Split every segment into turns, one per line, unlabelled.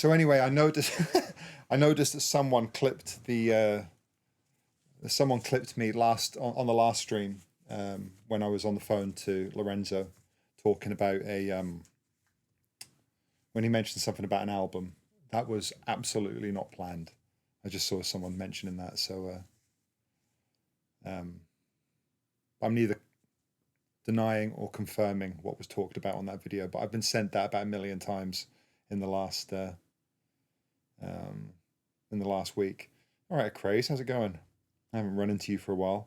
So anyway, I noticed I noticed that someone clipped me on the last stream when I was on the phone to Lorenzo talking about when he mentioned something about an album. That was absolutely not planned. I just saw someone mentioning that, so I'm neither denying or confirming what was talked about on that video, but I've been sent that about 1 million times in the last week. All right, Craze, how's it going? I haven't run into you for a while.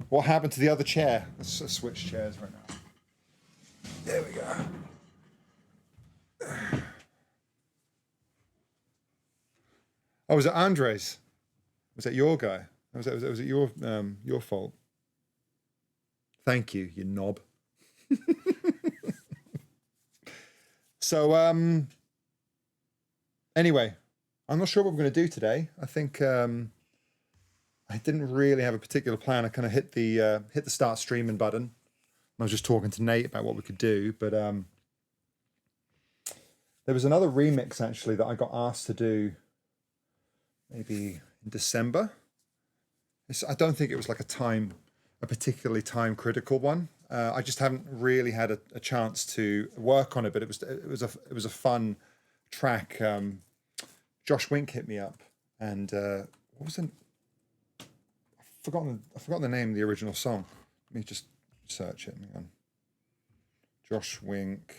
What happened to the other chair? Let's switch chairs right now. There we go. Oh, was it Andres? Was that your guy? Was it your fault? Thank you, you knob. So anyway, I'm not sure what we're going to do today. I think I didn't really have a particular plan. I kind of hit the start streaming button. I was just talking to Nate about what we could do, but there was another remix actually that I got asked to do maybe in December. I don't think it was like a particularly time critical one. I just haven't really had a chance to work on it, but it was a fun track. Josh Wink hit me up, and what was it? I've forgotten the name of the original song. Let me just search it. Hang on. Josh Wink.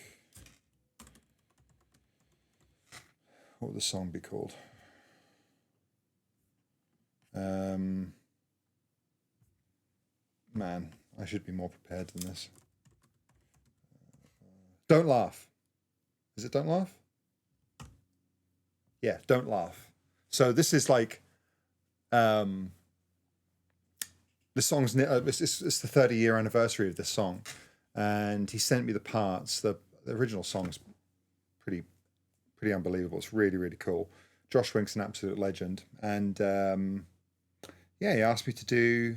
What would the song be called? Man, I should be more prepared than this. Don't Laugh. Is it Don't Laugh? Yeah, Don't Laugh. So this is like, this song's, it's the 30-year anniversary of this song. And he sent me the parts. The original song's pretty unbelievable. It's really, really cool. Josh Wink's an absolute legend. And yeah, he asked me to do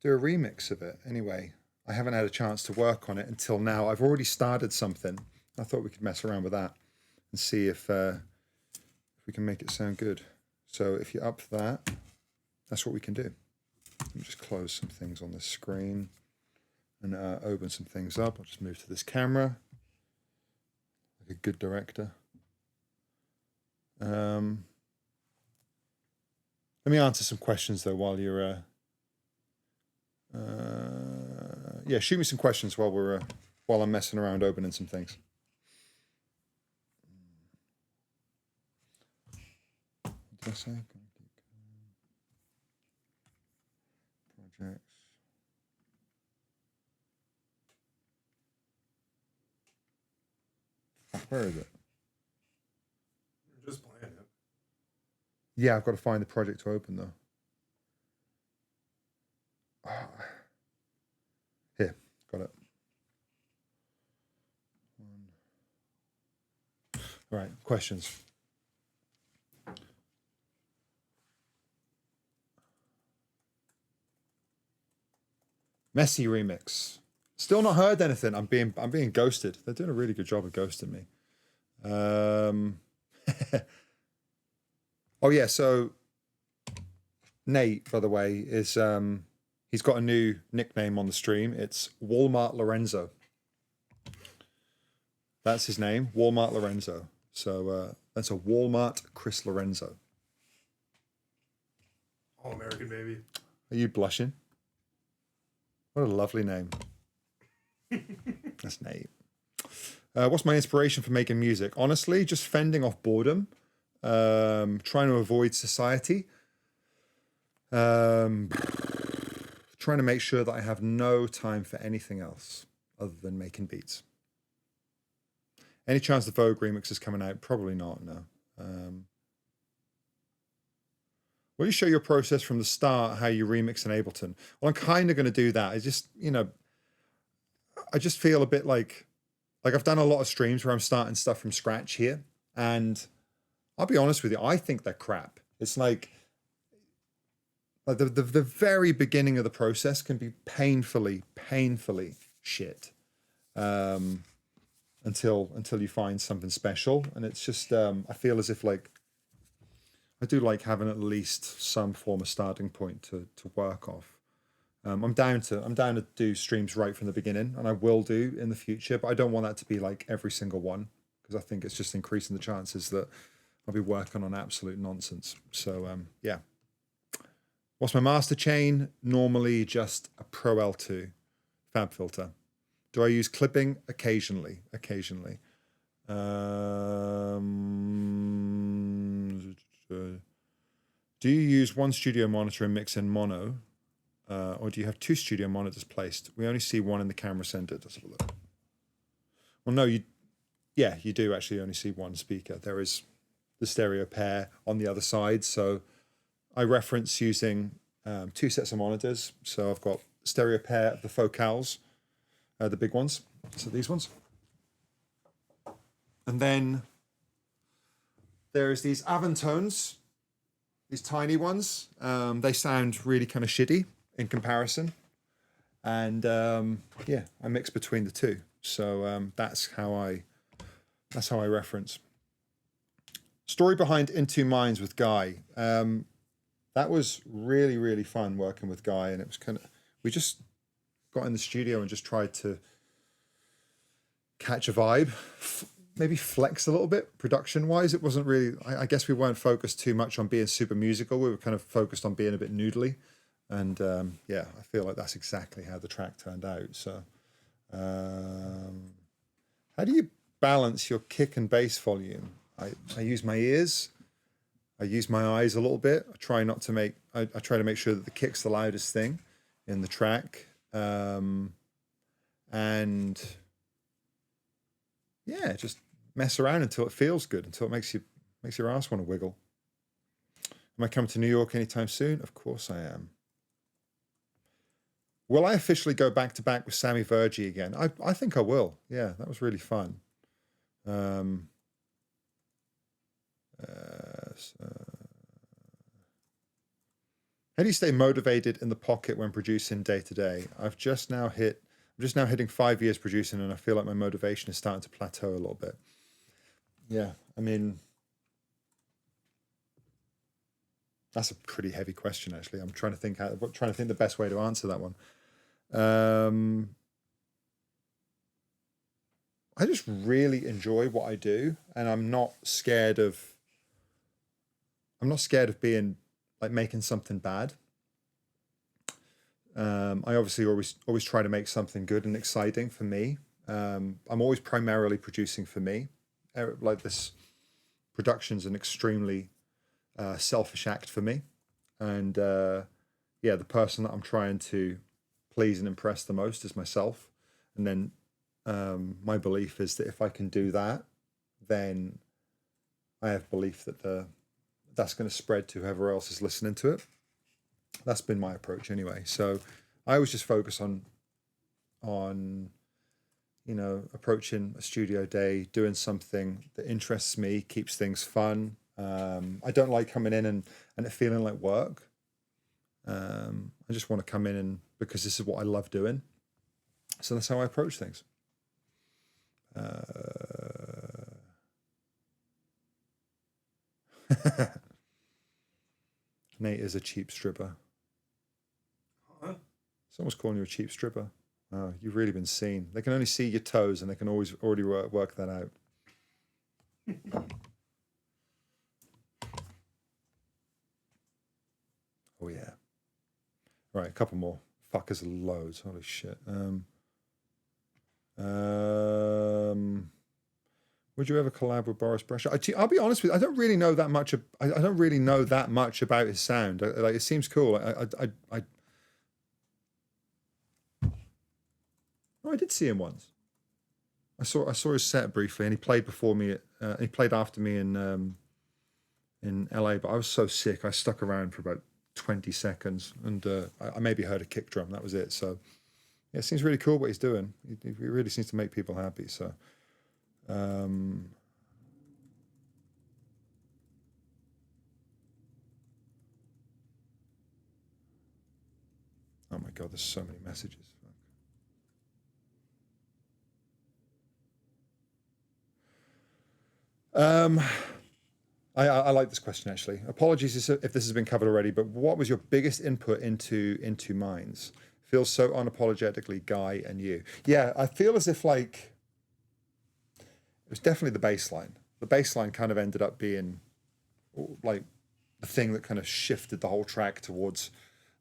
a remix of it. Anyway, I haven't had a chance to work on it until now. I've already started something. I thought we could mess around with that and see if we can make it sound good. So if you're up for that, that's what we can do. Let me just close some things on this screen and open some things up. I'll just move to this camera like a good director. Let me answer some questions though while you're yeah, shoot me some questions while I'm messing around opening some things. What did I say? Projects. Where is it?
You're just playing it.
Yeah, I've got to find the project to open though. Here, got it. All right, questions. Messy remix. Still not heard anything. I'm being ghosted. They're doing a really good job of ghosting me. Oh yeah, so Nate, by the way, is he's got a new nickname on the stream. It's Walmart Lorenzo. That's his name, Walmart Lorenzo. So that's a Walmart Chris Lorenzo.
All American baby.
Are you blushing? What a lovely name. That's Nate. What's my inspiration for making music? Honestly, just fending off boredom, trying to avoid society, trying to make sure that I have no time for anything else other than making beats. Any chance the Vogue remix is coming out? Probably not, no. Will you show your process from the start, how you remix in Ableton? Well, I'm kind of going to do that. I just, I just feel a bit like I've done a lot of streams where I'm starting stuff from scratch here. And I'll be honest with you, I think they're crap. It's like the very beginning of the process can be painfully shit. until you find something special. And it's just I feel as if like I do like having at least some form of starting point to work off. I'm down to do streams right from the beginning, and I will do in the future. But I don't want that to be like every single one, because I think it's just increasing the chances that I'll be working on absolute nonsense. So yeah. What's my master chain? Normally just a Pro L2 fab filter. Do I use clipping? Occasionally. Do you use one studio monitor and mix in mono? Or do you have two studio monitors placed? We only see one in the camera center. Let's have a look. Well, no, you do actually only see one speaker. There is the stereo pair on the other side. So I reference using two sets of monitors. So I've got stereo pair of the focals, the big ones. So these ones. And then there's these Avantones, these tiny ones. They sound really kind of shitty in comparison. And yeah, I mix between the two. So that's how I reference. Story behind Into Minds with Guy. That was really, really fun working with Guy, and it was we just got in the studio and just tried to catch a vibe, maybe flex a little bit production wise. It wasn't really, I guess we weren't focused too much on being super musical. We were kind of focused on being a bit noodly. And yeah, I feel like that's exactly how the track turned out. So how do you balance your kick and bass volume? I use my ears. I use my eyes a little bit. I try to make sure that the kick's the loudest thing in the track. And yeah, just mess around until it feels good, until it makes your ass want to wiggle. Am I coming to New York anytime soon? Of course I am. Will I officially go back to back with Sammy Vergi again? I think I will. Yeah, that was really fun. How do you stay motivated in the pocket when producing day to day? I'm just now hitting 5 years producing, and I feel like my motivation is starting to plateau a little bit. Yeah, I mean, that's a pretty heavy question, actually. I'm trying to think the best way to answer that one. I just really enjoy what I do, and I'm not scared of being like making something bad. I obviously always try to make something good and exciting for me. I'm always primarily producing for me. Like this production's an extremely selfish act for me. And yeah, the person that I'm trying to please and impress the most is myself. And then my belief is that if I can do that, then I have belief that that's going to spread to whoever else is listening to it. That's been my approach anyway. So I always just focus on approaching a studio day, doing something that interests me, keeps things fun. I don't like coming in and it feeling like work. I just want to come in and because this is what I love doing. So that's how I approach things. Nate is a cheap stripper. Huh? Someone's calling you a cheap stripper. Oh, you've really been seen. They can only see your toes, and they can already work that out. Oh yeah. Right, a couple more. Fuckers are loads. Holy shit. Would you ever collab with Boris Brejcha? I'll be honest with you. I don't really know that much. I don't really know that much about his sound. Like it seems cool. I did see him once. I saw his set briefly, and he played before me. He played after me in LA, but I was so sick. I stuck around for about 20 seconds, and I maybe heard a kick drum. That was it. So yeah, it seems really cool what he's doing. He really seems to make people happy. So. Oh my God, there's so many messages. Um, I like this question actually. Apologies if this has been covered already, but what was your biggest input into Minds? Feels so unapologetically Guy and you. Yeah, I feel as if like it was definitely the bass line. The bass line kind of ended up being like the thing that kind of shifted the whole track towards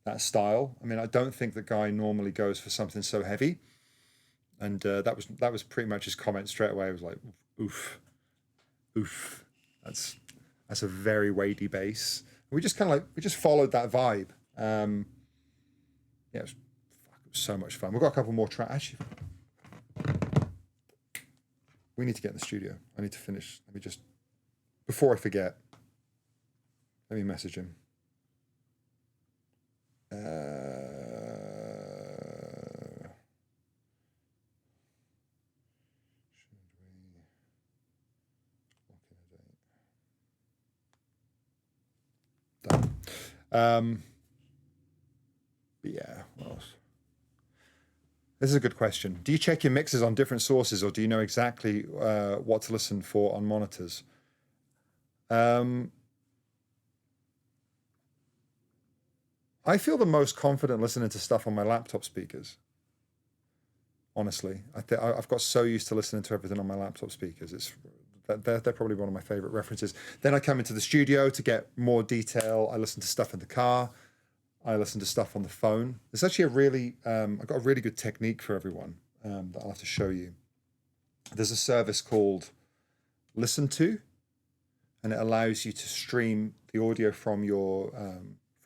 that style. I mean, I don't think the Guy normally goes for something so heavy, and that was pretty much his comment straight away. It was like, oof, oof. That's that's a very weighty bass. We just kind of like we just followed that vibe. Yeah, it was so much fun. We've got a couple more tracks. Actually, we need to get in the studio. I need to finish. Let me just before I forget. Let me message him. Done. But yeah, what else? This is a good question. Do you check your mixes on different sources, or do you know exactly what to listen for on monitors? I feel the most confident listening to stuff on my laptop speakers. Honestly, I've got so used to listening to everything on my laptop speakers. They're probably one of my favorite references. Then I come into the studio to get more detail. I listen to stuff in the car. I listen to stuff on the phone. There's actually I've got a really good technique for everyone that I'll have to show you. There's a service called Listen To, and it allows you to stream the audio from your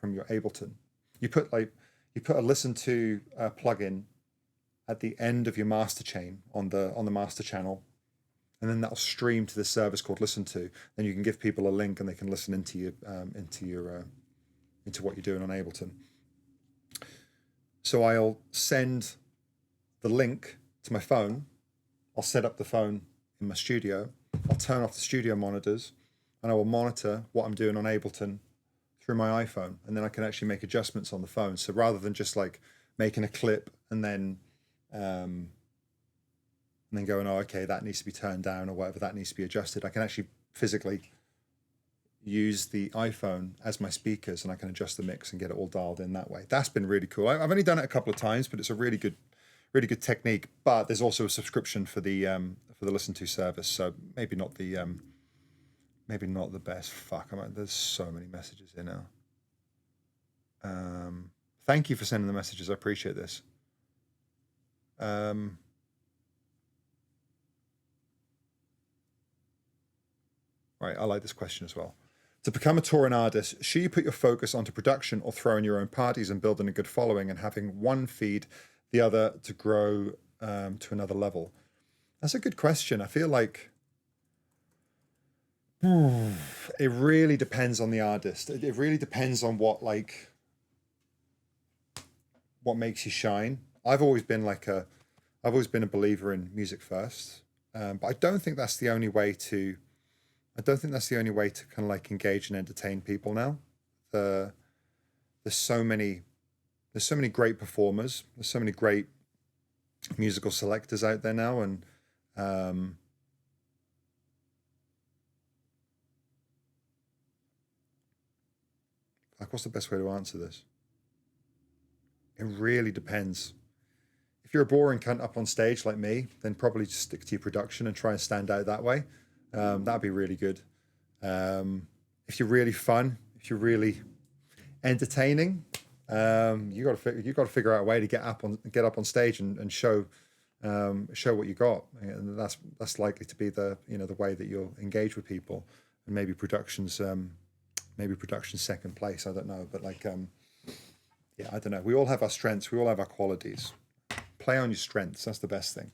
Ableton. You put a Listen To plugin at the end of your master chain on the master channel, and then that'll stream to the service called Listen To. Then you can give people a link, and they can listen into what you're doing on Ableton. So I'll send the link to my phone. I'll set up the phone in my studio. I'll turn off the studio monitors, and I will monitor what I'm doing on Ableton through my iPhone, and then I can actually make adjustments on the phone. So rather than just like making a clip and then going, oh, okay, that needs to be turned down or whatever, that needs to be adjusted, I can actually physically use the iPhone as my speakers, and I can adjust the mix and get it all dialed in that way. That's been really cool. I've only done it a couple of times, but it's a really good technique. But there's also a subscription for the Listen To service, so maybe not the best. Fuck, there's so many messages here now. Thank you for sending the messages. I appreciate this. Right, I like this question as well. To become a touring artist, should you put your focus onto production or throwing your own parties and building a good following and having one feed the other to grow to another level? That's a good question. I feel like it really depends on the artist. It really depends on what makes you shine. I've always been a believer in music first, but I don't think that's the only way to kind of like engage and entertain people now. There's so many great performers. There's so many great musical selectors out there now, and what's the best way to answer this? It really depends. If you're a boring cunt up on stage like me, then probably just stick to your production and try and stand out that way. That'd be really good. If you're really fun, if you're really entertaining, you got to figure out a way to get up on stage and show what you got, and that's likely to be the way that you'll engage with people. And maybe production's second place. I don't know, but yeah, I don't know. We all have our strengths. We all have our qualities. Play on your strengths. That's the best thing.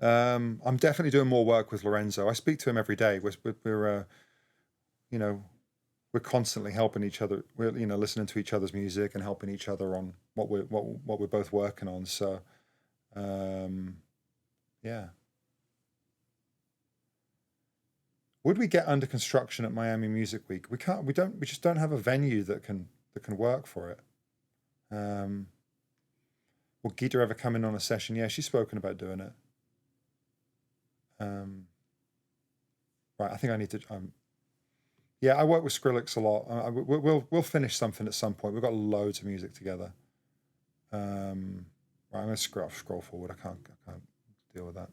I'm definitely doing more work with Lorenzo. I speak to him every day. We're constantly helping each other. We're listening to each other's music and helping each other on what we're both working on. So, yeah. Would we get under construction at Miami Music Week? We can't. We just don't have a venue that can work for it. Will Gita ever come in on a session? Yeah, she's spoken about doing it. Right, I think I need to. Yeah, I work with Skrillex a lot. We'll finish something at some point. We've got loads of music together. Right, I'm gonna scroll forward. I can't deal with that.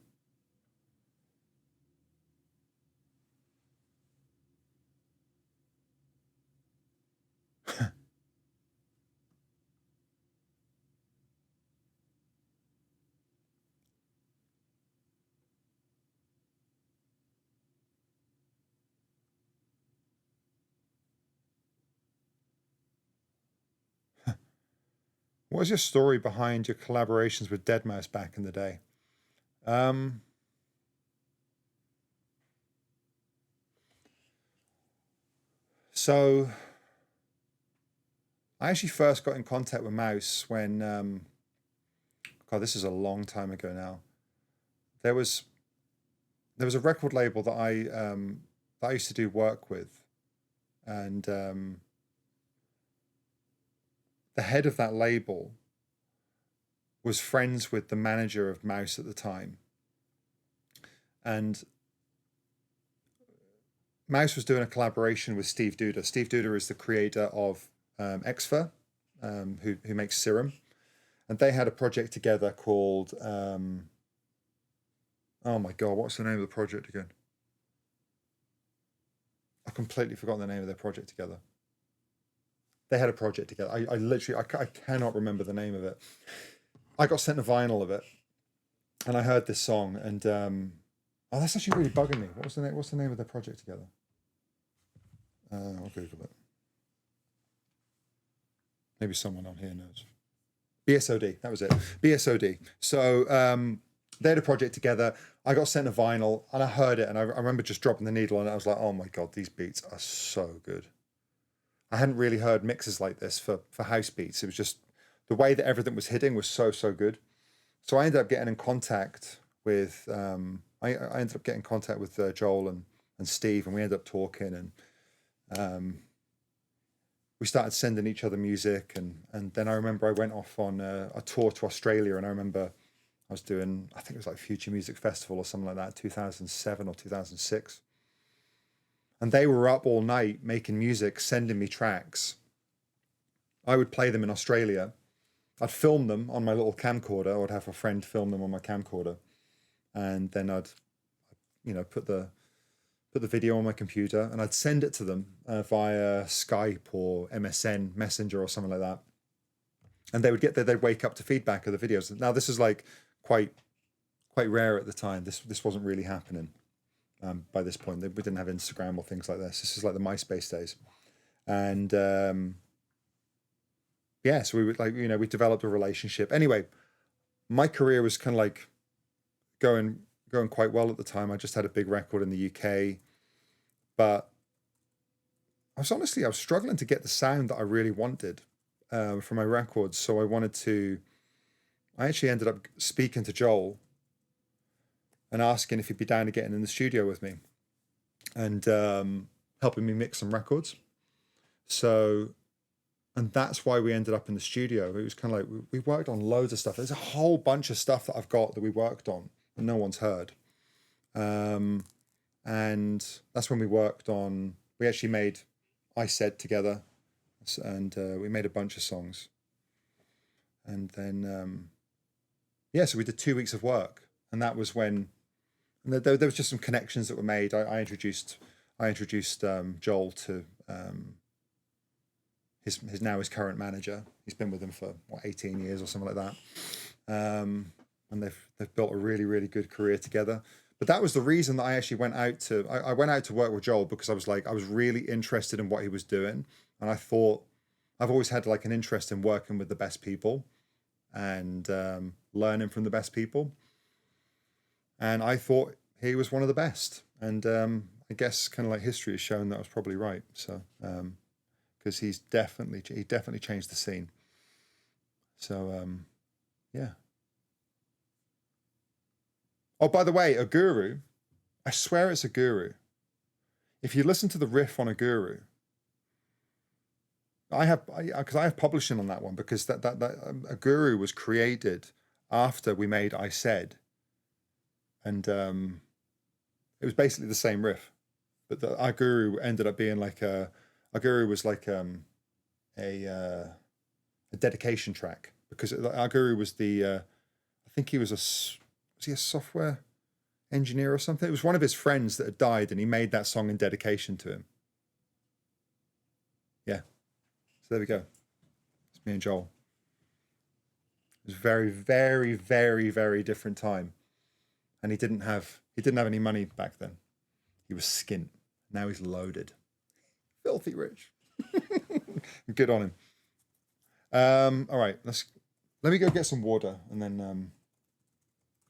What was your story behind your collaborations with Deadmau5 back in the day? Um, so I actually first got in contact with Mouse when, God, this is a long time ago now. There was there was a record label that I used to do work with, and the head of that label was friends with the manager of Mouse at the time, and Mouse was doing a collaboration with Steve Duda. Steve Duda is the creator of Xfer, who makes Serum, and they had a project together called oh my god, what's the name of the project again? I've completely forgotten the name of their project together. They had a project together. I literally I cannot remember the name of it. I got sent a vinyl of it, and I heard this song, and oh, that's actually really bugging me. What was the name? What's the name of their project together? I'll Google it. Maybe someone on here knows. BSOD, that was it. BSOD. So they had a project together. I got sent a vinyl and I heard it, and I remember just dropping the needle on it. I was like, oh my god, these beats are so good. I hadn't really heard mixes like this for house beats. It was just the way that everything was hitting was so good. So I ended up getting in contact with I ended up getting in contact with Joel and Steve, and we ended up talking, and we started sending each other music, and then I remember I went off on a tour to Australia, and I remember I was doing, I think it was like Future Music Festival or something like that, 2007 or 2006. And they were up all night making music, sending me tracks. I would play them in Australia. I'd film them on my little camcorder, or I'd have a friend film them on my camcorder. And then I'd, put the video on my computer, and I'd send it to them via Skype or MSN Messenger or something like that. And they'd wake up to feedback of the videos. Now this is like quite rare at the time. This wasn't really happening by this point. We didn't have Instagram or things like this. This is like the MySpace days, and yeah. So we would we developed a relationship. Anyway, my career was kind of like going quite well at the time. I just had a big record in the UK, but I was struggling to get the sound that I really wanted for my records. So I actually ended up speaking to Joel and asking if he'd be down to getting in the studio with me and helping me mix some records. So, and that's why we ended up in the studio. It was kind of like we worked on loads of stuff. There's a whole bunch of stuff that I've got that we worked on and no one's heard. And that's when we actually made I Said together, and we made a bunch of songs. And then, so we did 2 weeks of work, and that was when there was just some connections that were made. I introduced Joel to his current manager. He's been with him for 18 years or something like that, and they've built a really really good career together. But that was the reason that I actually went out to work with Joel, because I was really interested in what he was doing, and I thought I've always had like an interest in working with the best people and learning from the best people. And I thought he was one of the best. And I guess kind of like history has shown that I was probably right. So because he definitely changed the scene. So yeah. Oh, by the way, a guru. I swear it's a guru. If you listen to the riff on a guru, I have publishing on that one, because that a guru was created after we made I Said, and it was basically the same riff. but our guru ended up being like our guru was like a dedication track, because our guru was I think he was was he a software engineer or something? It was one of his friends that had died, and he made that song in dedication to him. Yeah. So there we go. It's me and Joel. It was very, very, very, very different time. And he didn't have any money back then. He was skint. Now he's loaded. Filthy rich. Good on him. All right, let me go get some water, and then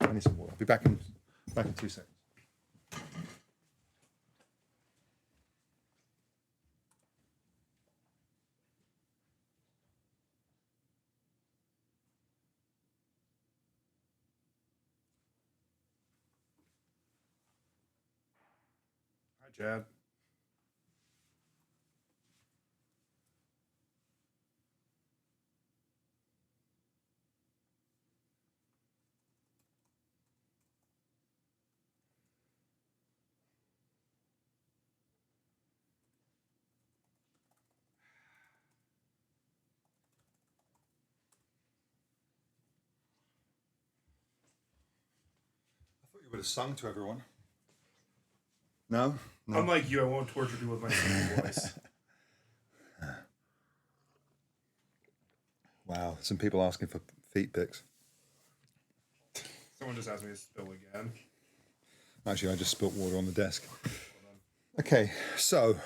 I need some water. I'll be back in 2 seconds. Hi, Chad. You would have sung to everyone. No?
Unlike you, I won't torture people with my singing voice.
Wow, some people asking for feet pics.
Someone just asked me to spill again.
Actually, I just spilt water on the desk. Okay, so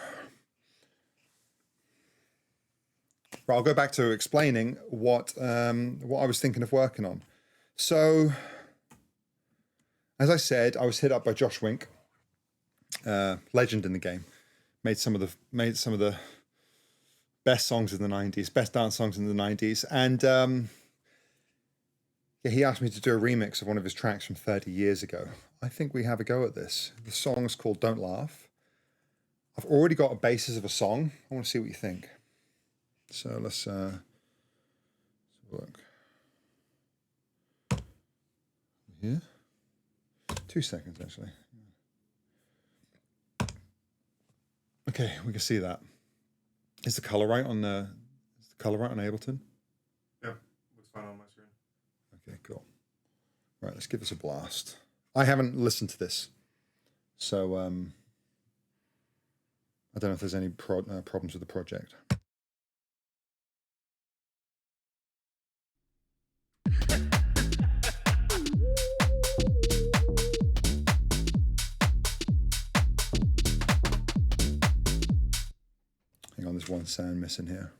I'll go back to explaining what I was thinking of working on. So, as I said, I was hit up by Josh Wink, legend in the game. Made some of the best songs in the 90s, best dance songs in the 90s, and yeah, he asked me to do a remix of one of his tracks from 30 years ago. I think we have a go at this. The song's called "Don't Laugh." I've already got a basis of a song. I want to see what you think. So let's look here. 2 seconds, actually. Okay, we can see that. Is the color right on Ableton?
Yeah, looks fine on my screen.
Okay, cool. Right, let's give this a blast. I haven't listened to this, so I don't know if there's any problems with the project. Hang on, there's one sound missing here.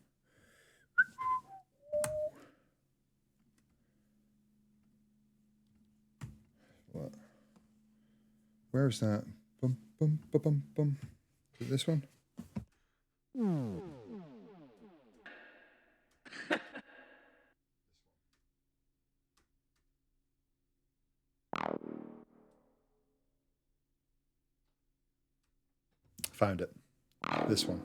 What? Where is that? Bum, bum, bum, bum, bum. Is it this one? Found it. This one.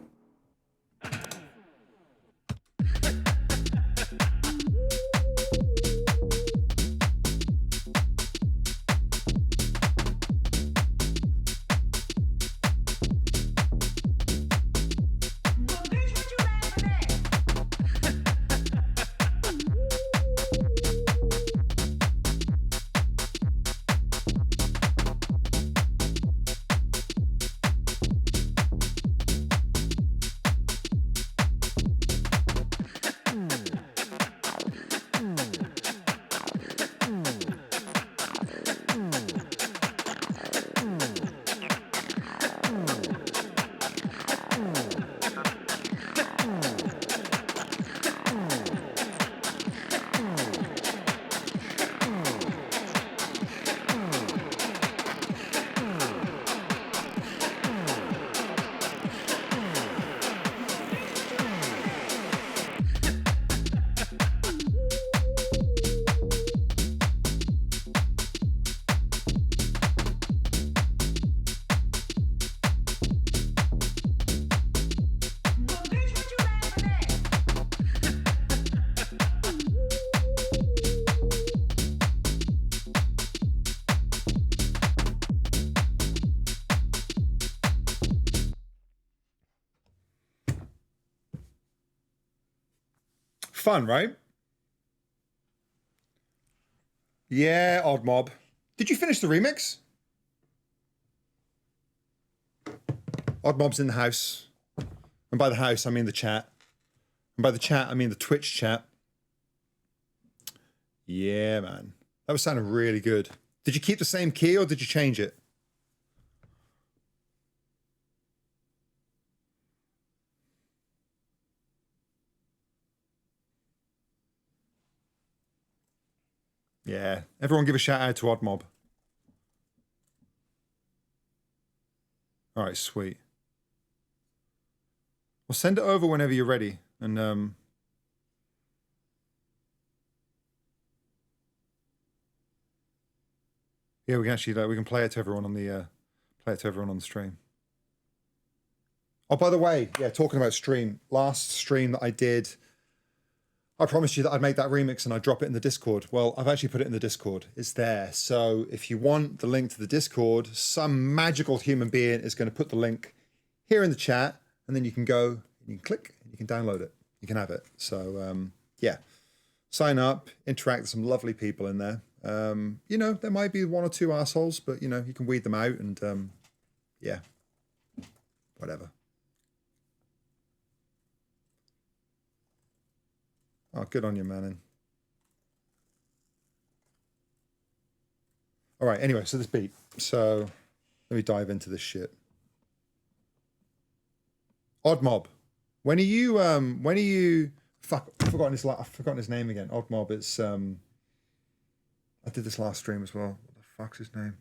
Fun, right? Yeah, Odd Mob. Did you finish the remix? Odd Mob's in the house. And by the house, I mean the chat. And by the chat, I mean the Twitch chat. Yeah, man. That was sounding really good. Did you keep the same key or did you change it? Yeah. Everyone give a shout out to Odd Mob. All right, sweet. Well, send it over whenever you're ready. And yeah, we can actually we can play it to everyone on the stream. Oh, by the way, yeah, talking about stream, last stream that I did, I promised you that I'd make that remix and I'd drop it in the Discord. Well, I've actually put it in the Discord. It's there. So if you want the link to the Discord, some magical human being is going to put the link here in the chat, and then you can go, you can click, and you can download it. You can have it. So yeah, sign up, interact with some lovely people in there. You know, there might be one or two assholes, but you know, you can weed them out, and yeah, whatever. Oh, good on you, man. All right, anyway, so this beat. So let me dive into this shit. Odd Mob. When are you fuck, I've forgotten his name again. Odd Mob, it's I did this last stream as well. What the fuck's his name?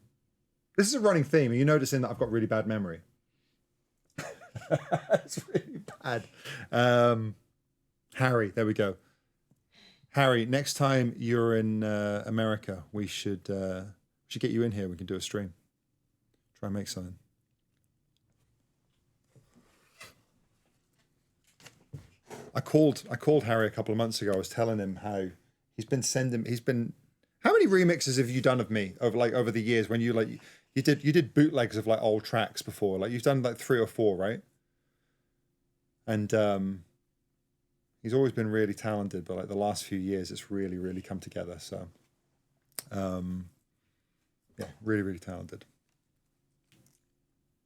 This is a running theme. Are you noticing that I've got really bad memory? It's really bad. Harry, there we go. Harry, next time you're in America, we should get you in here. We can do a stream. Try and make something. I called Harry a couple of months ago. I was telling him how how many remixes have you done of me over the years when you did bootlegs of like old tracks before? Like you've done like 3 or 4, right? And he's always been really talented, but like the last few years it's really, really come together. So yeah, really, really talented.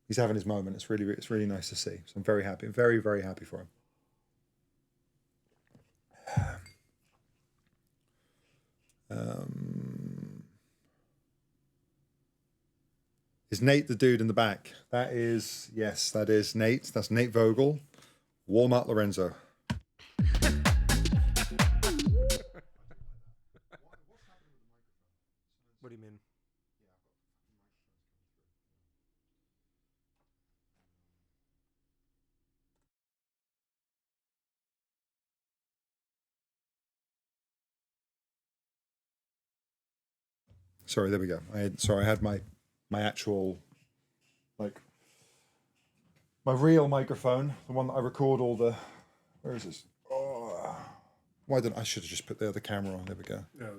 He's having his moment. It's really nice to see. So I'm very happy. I'm very, very happy for him. Is Nate the dude in the back? That is, yes, that is Nate. That's Nate Vogel. Walmart Lorenzo.
What do you mean?
Sorry, there we go. I had my actual, like, my real microphone, the one that I record all the. Where is this? Oh, why didn't I should have just put the other camera on? There we go.
Yeah,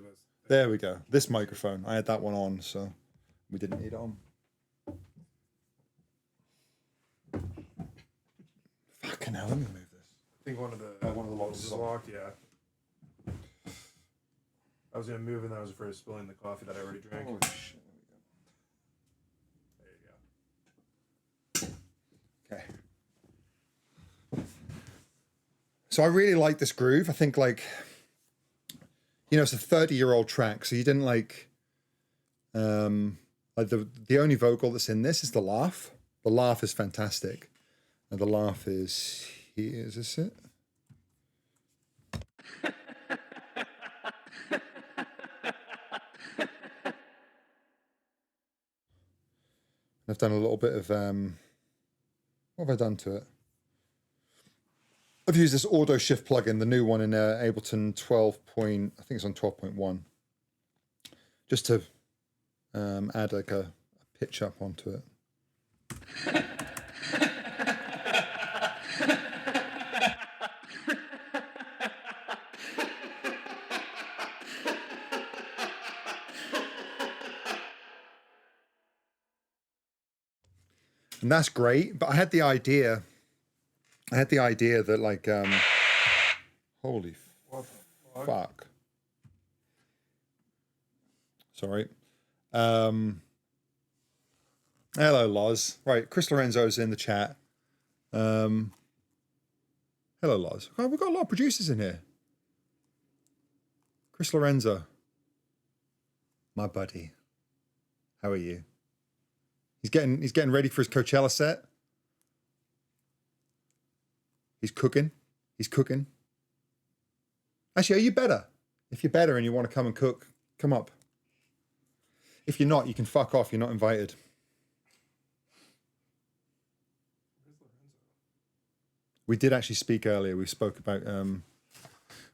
There we go. This microphone, I had that one on, so we didn't need it on. Fucking hell, let me move this.
I think one of the locks is locked. Yeah. I was gonna move and then I was afraid of spilling the coffee that I already drank.
Oh shit.
There you go.
Okay. So I really like this groove. I think like, you know, it's a 30-year-old track, so you didn't like the only vocal that's in this is the laugh. The laugh is fantastic. And the laugh is here. Is this it? I've done a little bit of what have I done to it? I've used this auto shift plugin, the new one in Ableton 12. I think it's on 12.1, just to add like a pitch up onto it. And that's great, but I had the idea that like, holy fuck. Sorry. Hello, Loz. Right, Chris Lorenzo's in the chat. Hello, Loz. Oh, we've got a lot of producers in here. Chris Lorenzo. My buddy. How are you? He's getting ready for his Coachella set. He's cooking. Actually, are you better? If you're better and you want to come and cook, come up. If you're not, you can fuck off. You're not invited. We did actually speak earlier. We spoke about we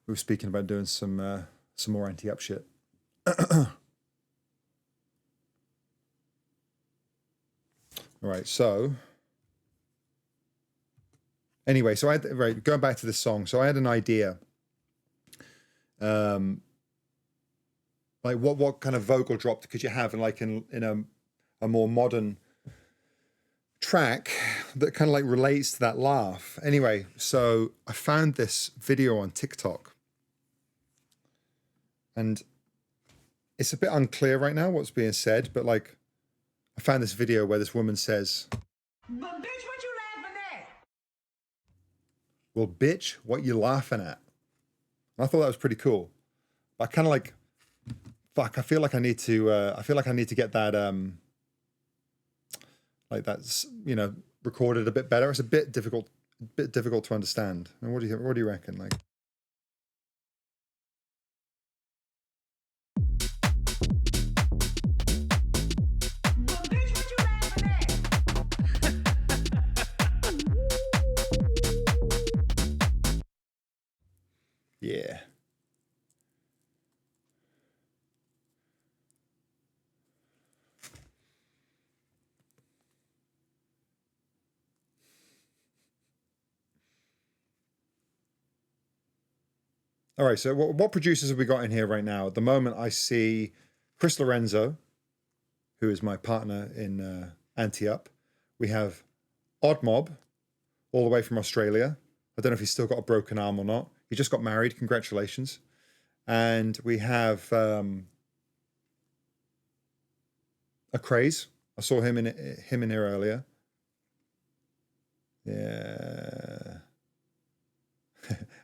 were speaking about doing some more anti-up shit. All right, so anyway, so going back to this song. So I had an idea. Like what kind of vocal drop could you have in a more modern track that kind of like relates to that laugh. Anyway, so I found this video on TikTok, and it's a bit unclear right now what's being said, but like I found this video where this woman says, "But bitch, what you laughing at?" Well, bitch, what you laughing at? And I thought that was pretty cool. But I kind of like, fuck, I feel like I need to get that like that's, you know, recorded a bit better. It's a bit difficult to understand. And what do you reckon? Like, yeah. All right, so what producers have we got in here right now? At the moment, I see Chris Lorenzo, who is my partner in Anti-Up. We have Odd Mob, all the way from Australia. I don't know if he's still got a broken arm or not. He just got married. Congratulations. And we have a Craze. I saw him in here earlier. Yeah.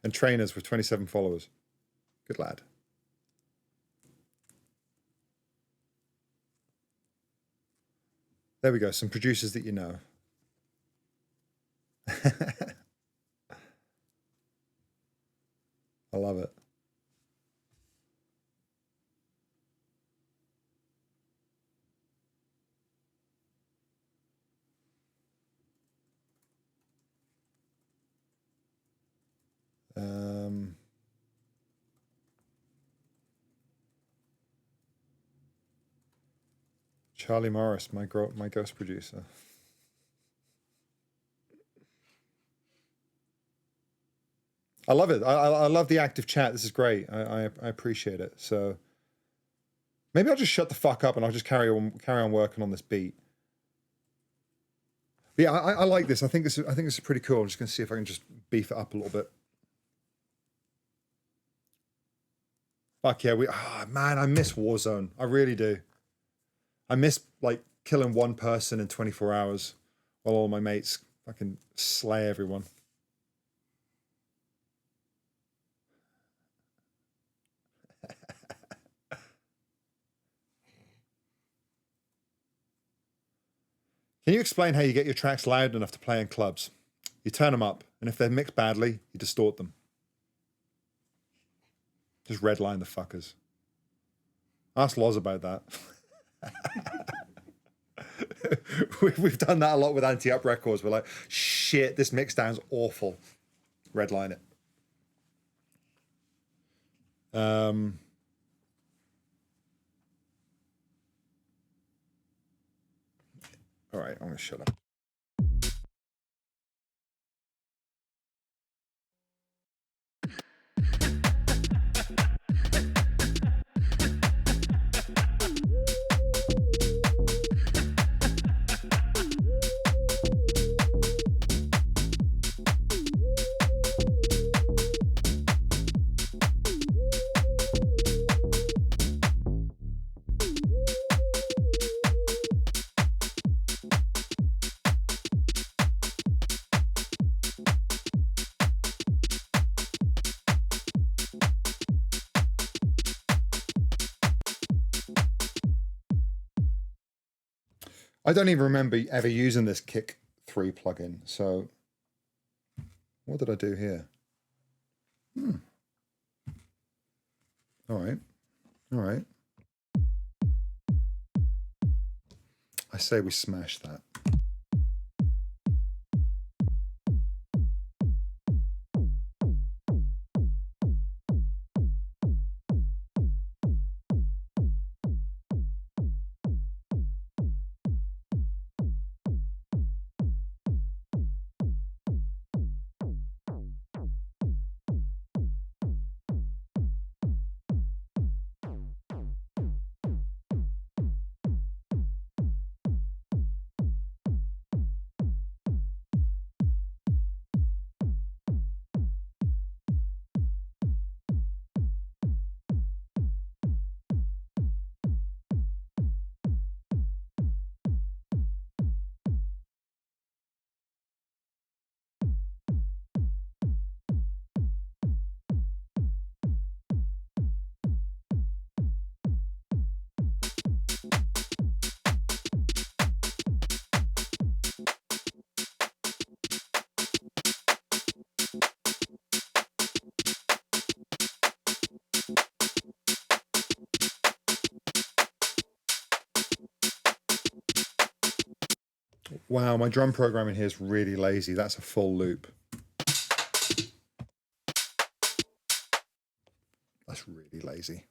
And Trainers with 27 followers. Good lad. There we go. Some producers that you know. I love it. Charlie Morris, my ghost producer. I love it. I love the active chat. This is great. I appreciate it. So maybe I'll just shut the fuck up and I'll just carry on working on this beat. But yeah, I like this. I think this is pretty cool. I'm just gonna see if I can just beef it up a little bit. Fuck yeah, man, I miss Warzone. I really do. I miss like killing one person in 24 hours while all my mates fucking slay everyone. Can you explain how you get your tracks loud enough to play in clubs? You turn them up, and if they're mixed badly, you distort them. Just redline the fuckers. Ask Loz about that. We've done that a lot with Anti-Up Records. We're like, shit, this mix down's awful. Redline it. All right, I'm gonna shut up. I don't even remember ever using this Kick 3 plugin. So what did I do here? All right. All right. I say we smash that. Wow, my drum programming here is really lazy. That's a full loop. That's really lazy.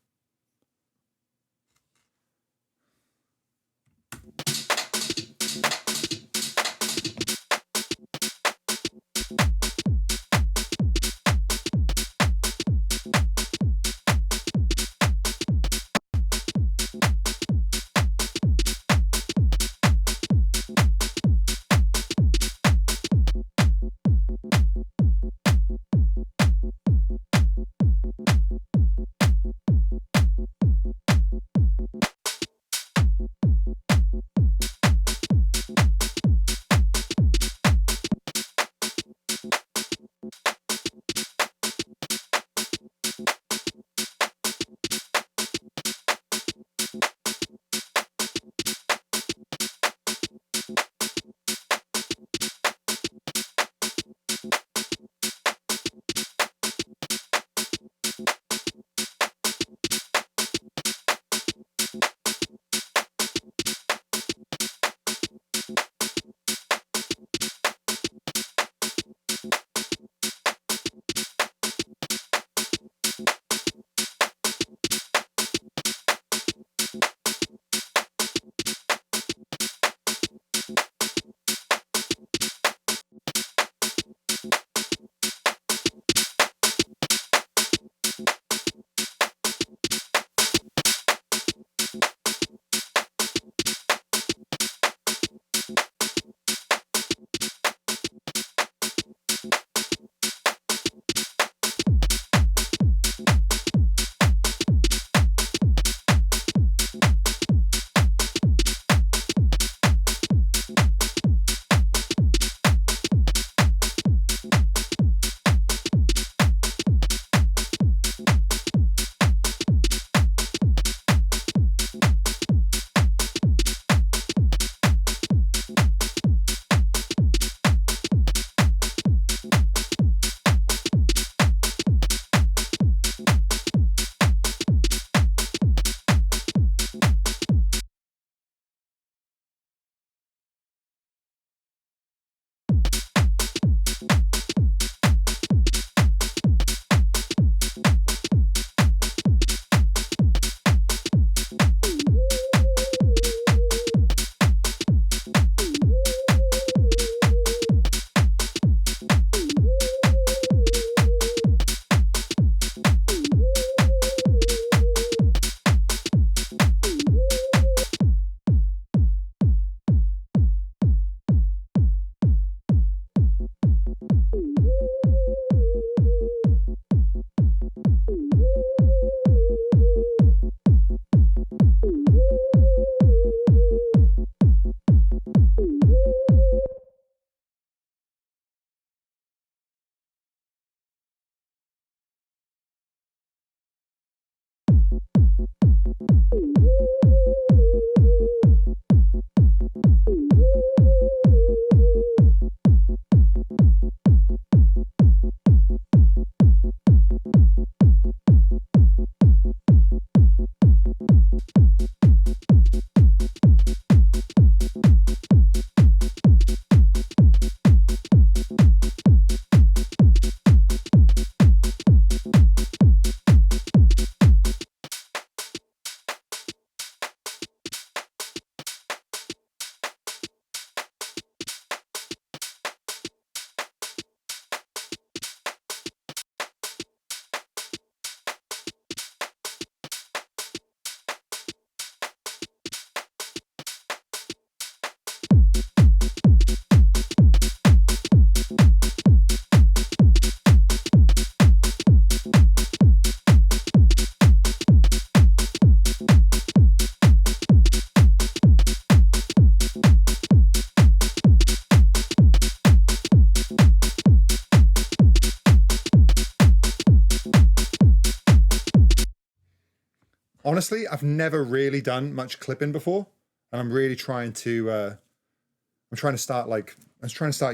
Honestly, I've never really done much clipping before, and I'm really trying to. I'm trying to start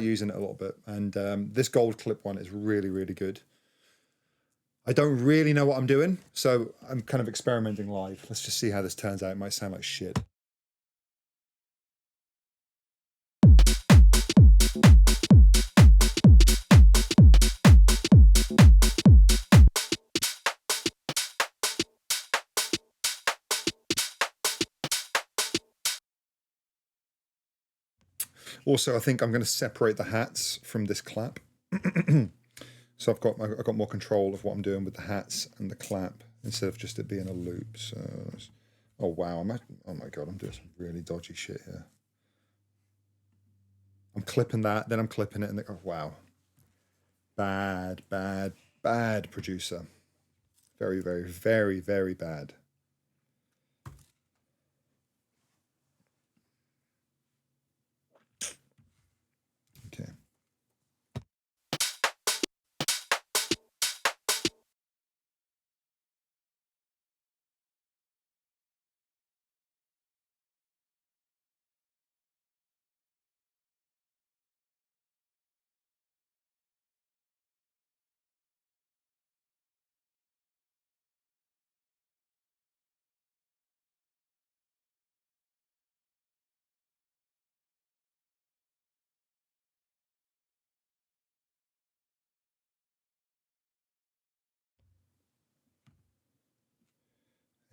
using it a little bit, and this gold clip one is really, really good. I don't really know what I'm doing, so I'm kind of experimenting live. Let's just see how this turns out. It might sound like shit. Also, I think I'm going to separate the hats from this clap. So I've got more control of what I'm doing with the hats and the clap instead of just it being a loop. So, oh wow, oh my god, I'm doing some really dodgy shit here. I'm clipping that, then I'm clipping it, and oh wow, bad producer, very, very, very, very bad. Okay.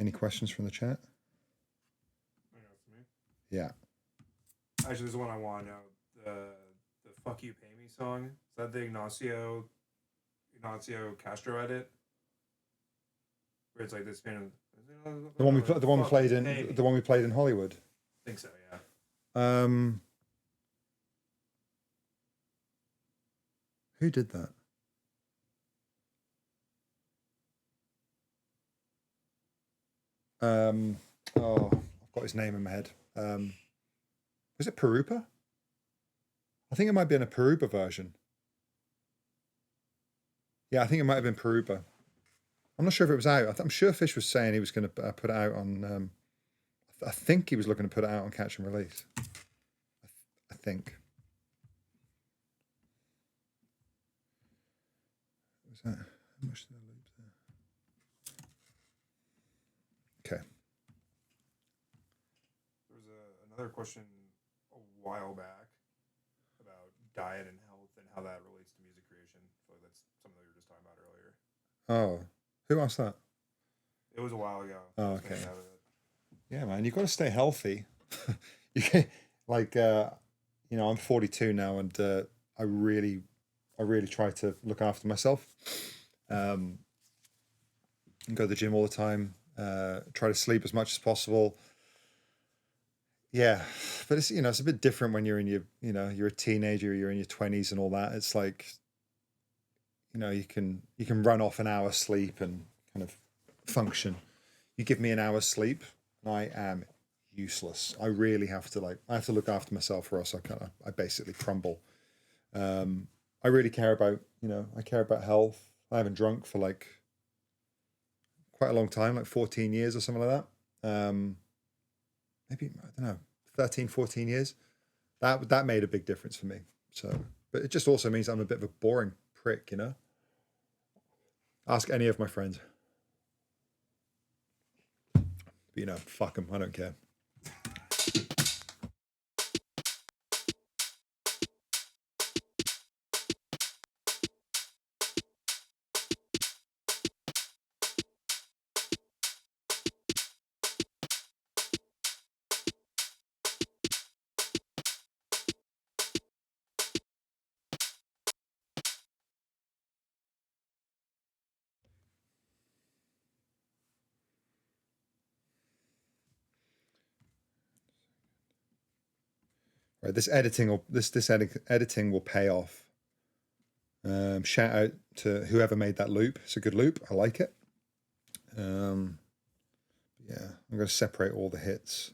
Any questions from the chat? Yeah.
Actually, there's one I want to know. The "Fuck You Pay Me" song. Is that the Ignacio Castro edit? Where it's like this kind of
The one we played in Hollywood.
I think so, yeah.
Who did that? Oh, I've got his name in my head. Was it Perupa? I think it might be in a Perupa version. Yeah, I think it might have been Perupa. I'm not sure if it was out. I'm sure Fish was saying he was going to put it out on. I think he was looking to put it out on Catch and Release. I think. Was that how much did I loop there? Okay.
There was another question a while back about diet and health and how that relates to music creation. So that's something that we were just talking about earlier.
Oh, who asked that?
It was a while ago.
Oh, okay. Yeah, man, you've got to stay healthy. You can, like, I'm 42 now, and I really try to look after myself. Go to the gym all the time. Try to sleep as much as possible. Yeah, but it's it's a bit different when you're in you're a teenager, you're in your 20s and all that. It's like you can run off an hour's sleep and kind of function. You give me an hour's sleep, and I am useless. I really have to I have to look after myself, or else I basically crumble. I really care about I care about health. I haven't drunk for quite a long time, like 14 years or something like that. Maybe I don't know, 13, 14 years. That made a big difference for me. So, but it just also means I'm a bit of a boring prick, Ask any of my friends. But fuck them. I don't care. Right, this editing will pay off. Shout out to whoever made that loop. It's a good loop. I like it. Yeah, I'm going to separate all the hits.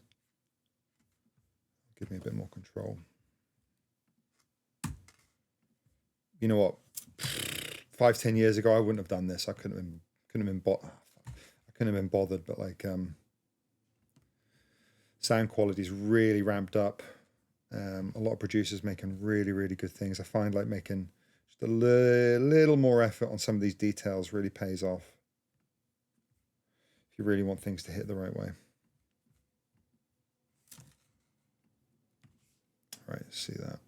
Give me a bit more control. You know what? 5-10 years ago, I wouldn't have done this. I couldn't have been couldn't have been bothered, but like sound quality is really ramped up. A lot of producers making really, really good things. I find like making just a little more effort on some of these details really pays off if you really want things to hit the right way. All right, see that.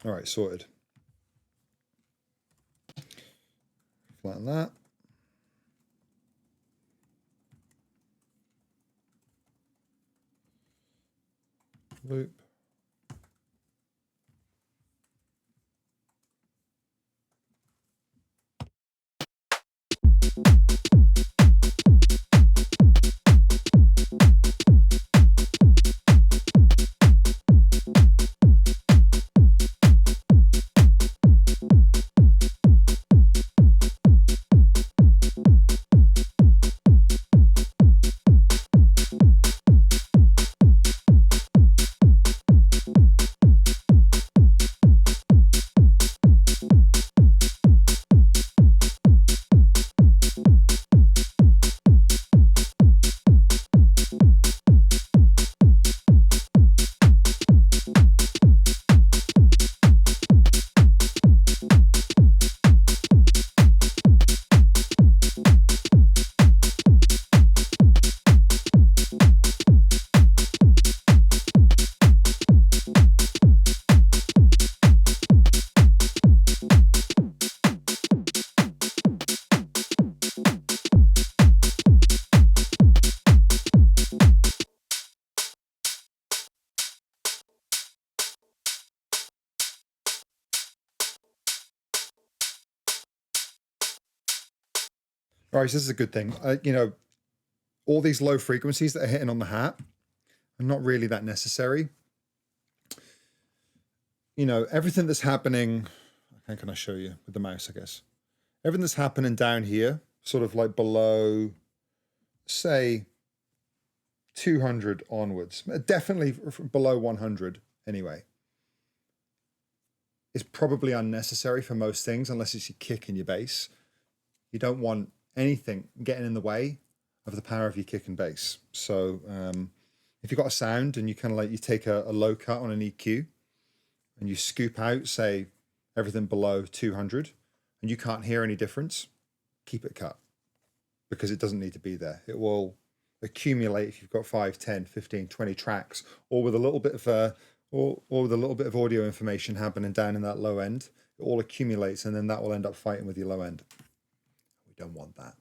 All right, sorted. Flatten that. Loop. All right, so this is a good thing. You know, all these low frequencies that are hitting on the hat are not really that necessary. You know, everything that's happening, how can I show you with the mouse, I guess? Everything that's happening down here, sort of like below, say, 200 onwards, definitely below 100 anyway, is probably unnecessary for most things, unless it's your kick and your bass. You don't want anything getting in the way of the power of your kick and bass. So if you've got a sound and you kind of like, you take a low cut on an EQ and you scoop out, say, everything below 200, and you can't hear any difference, keep it cut, because it doesn't need to be there. It will accumulate if you've got 5, 10, 15, 20 tracks, or with a little bit of or with a little bit of audio information happening down in that low end. It all accumulates, and then that will end up fighting with your low end. We don't want that.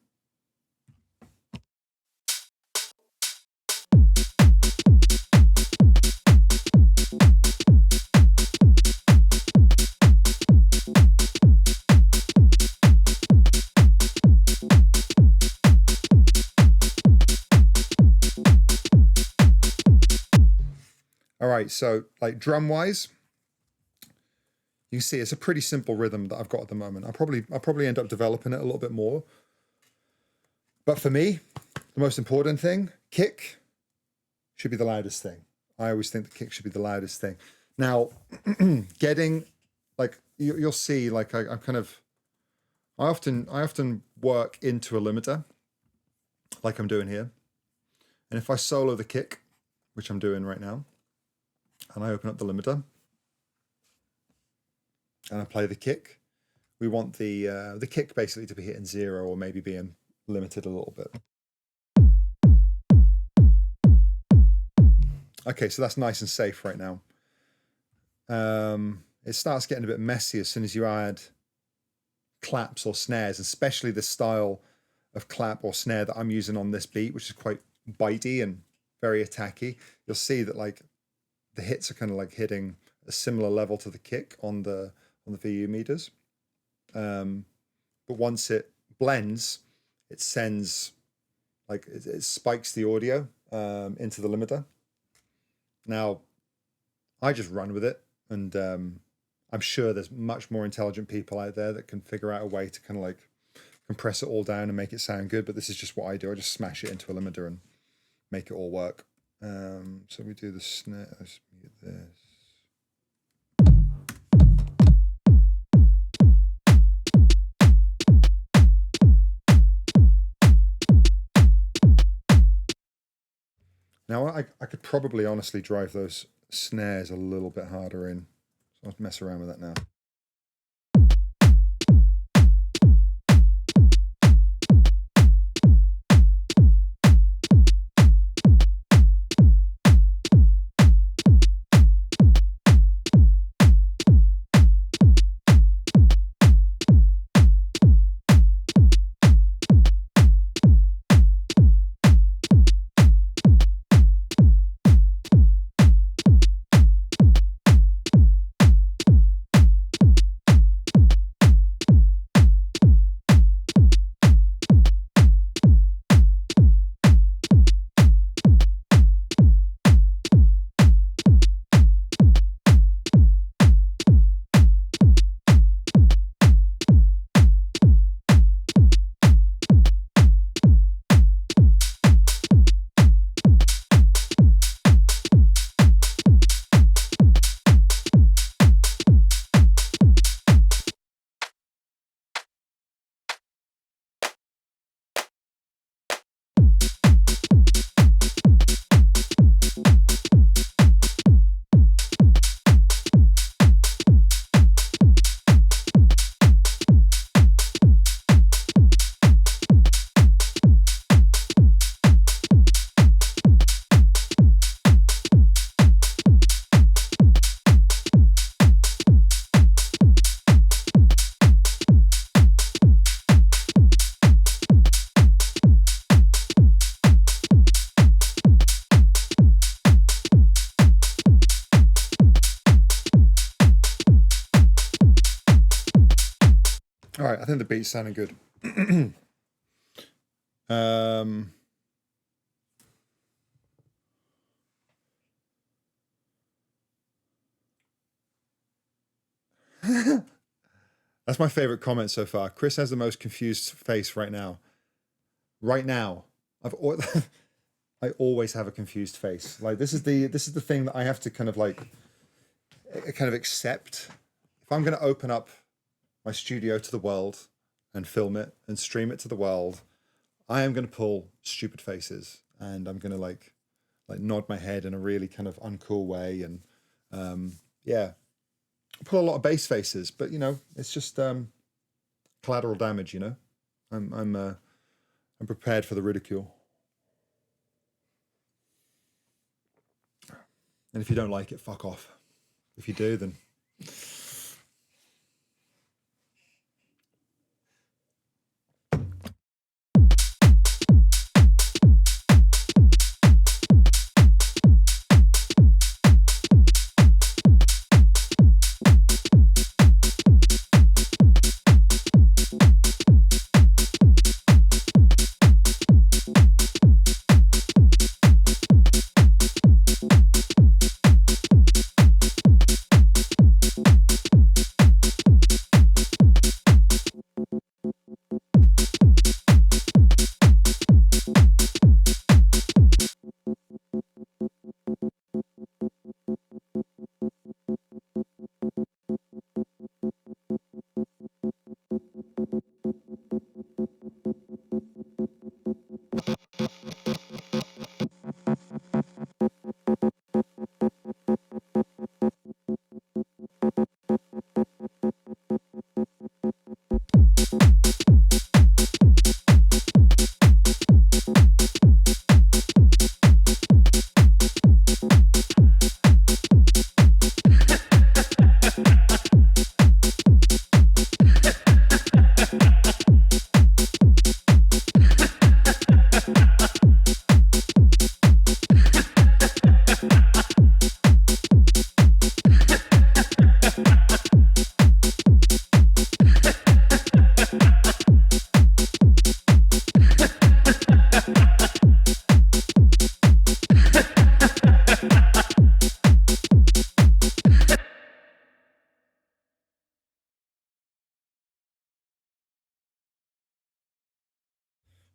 All right, so like drum wise, you can see it's a pretty simple rhythm that I've got at the moment. I'll probably end up developing it a little bit more. But for me, the most important thing, kick should be the loudest thing. I always think the kick should be the loudest thing. Now, getting like you'll see, like I often work into a limiter, like I'm doing here. And if I solo the kick, which I'm doing right now, and I open up the limiter and I play the kick, we want the kick basically to be hitting 0 or maybe being limited a little bit. Okay, so that's nice and safe right now. It starts getting a bit messy as soon as you add claps or snares, especially the style of clap or snare that I'm using on this beat, which is quite bitey and very attacky. You'll see that like the hits are kind of like hitting a similar level to the kick on the VU meters. But once it blends, it sends like it spikes the audio into the limiter. Now, I just run with it, and I'm sure there's much more intelligent people out there that can figure out a way to kind of like compress it all down and make it sound good. But this is just what I do. I just smash it into a limiter and make it all work. So we do the snare. Let's mute this. Now, I could probably honestly drive those snares a little bit harder in. So I'll mess around with that now. All right, I think the beat's sounding good. That's my favorite comment so far. Chris has the most confused face right now. Right now, I always have a confused face. Like this is the thing that I have to kind of accept. If I'm going to open up my studio to the world and film it and stream it to the world, I am going to pull stupid faces, and I'm going to like nod my head in a really kind of uncool way, and pull a lot of bass faces. But you know, it's just collateral damage. You know, I'm prepared for the ridicule. And if you don't like it, fuck off. If you do, then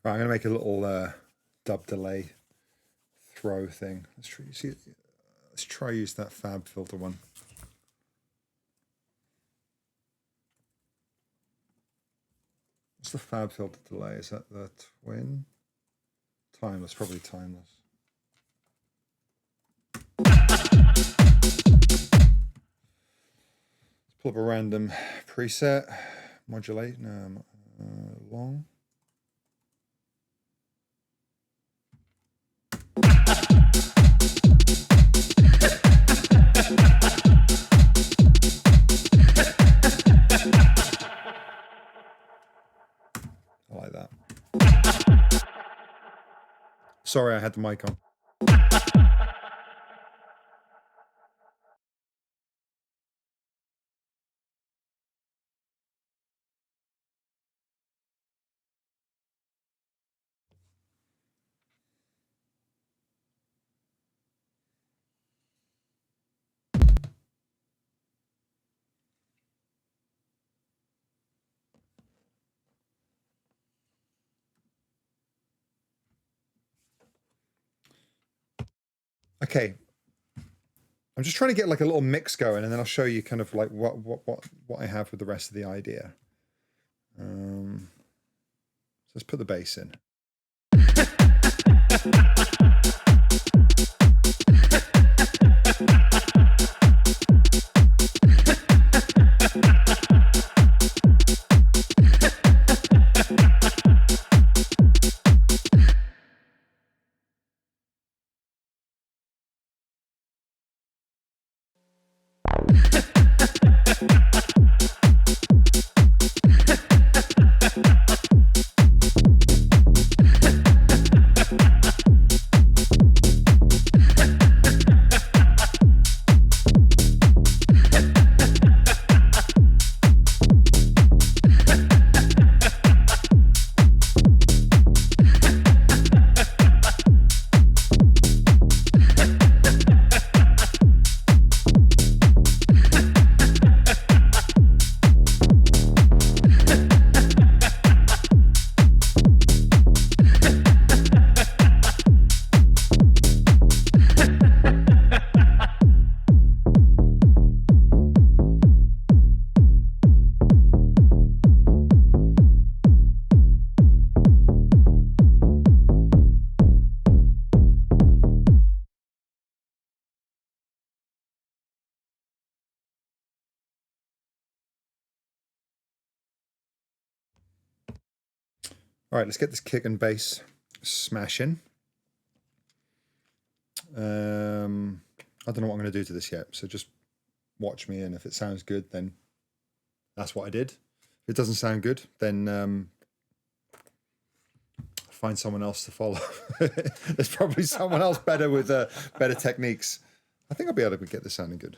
Right, I'm going to make a little dub delay throw thing. Let's try use that fab filter one. What's the fab filter delay? Is that the twin? Timeless, probably timeless. Let's pull up a random preset. Modulate, no, long. I like that. Sorry, I had the mic on. Okay, I'm just trying to get like a little mix going, and then I'll show you kind of like what I have with the rest of the idea. So let's put the bass in. All right, let's get this kick and bass smashing. I don't know what I'm going to do to this yet, so just watch me, and if it sounds good, then that's what I did. If it doesn't sound good, then find someone else to follow. There's probably someone else better with better techniques. I think I'll be able to get this sounding good.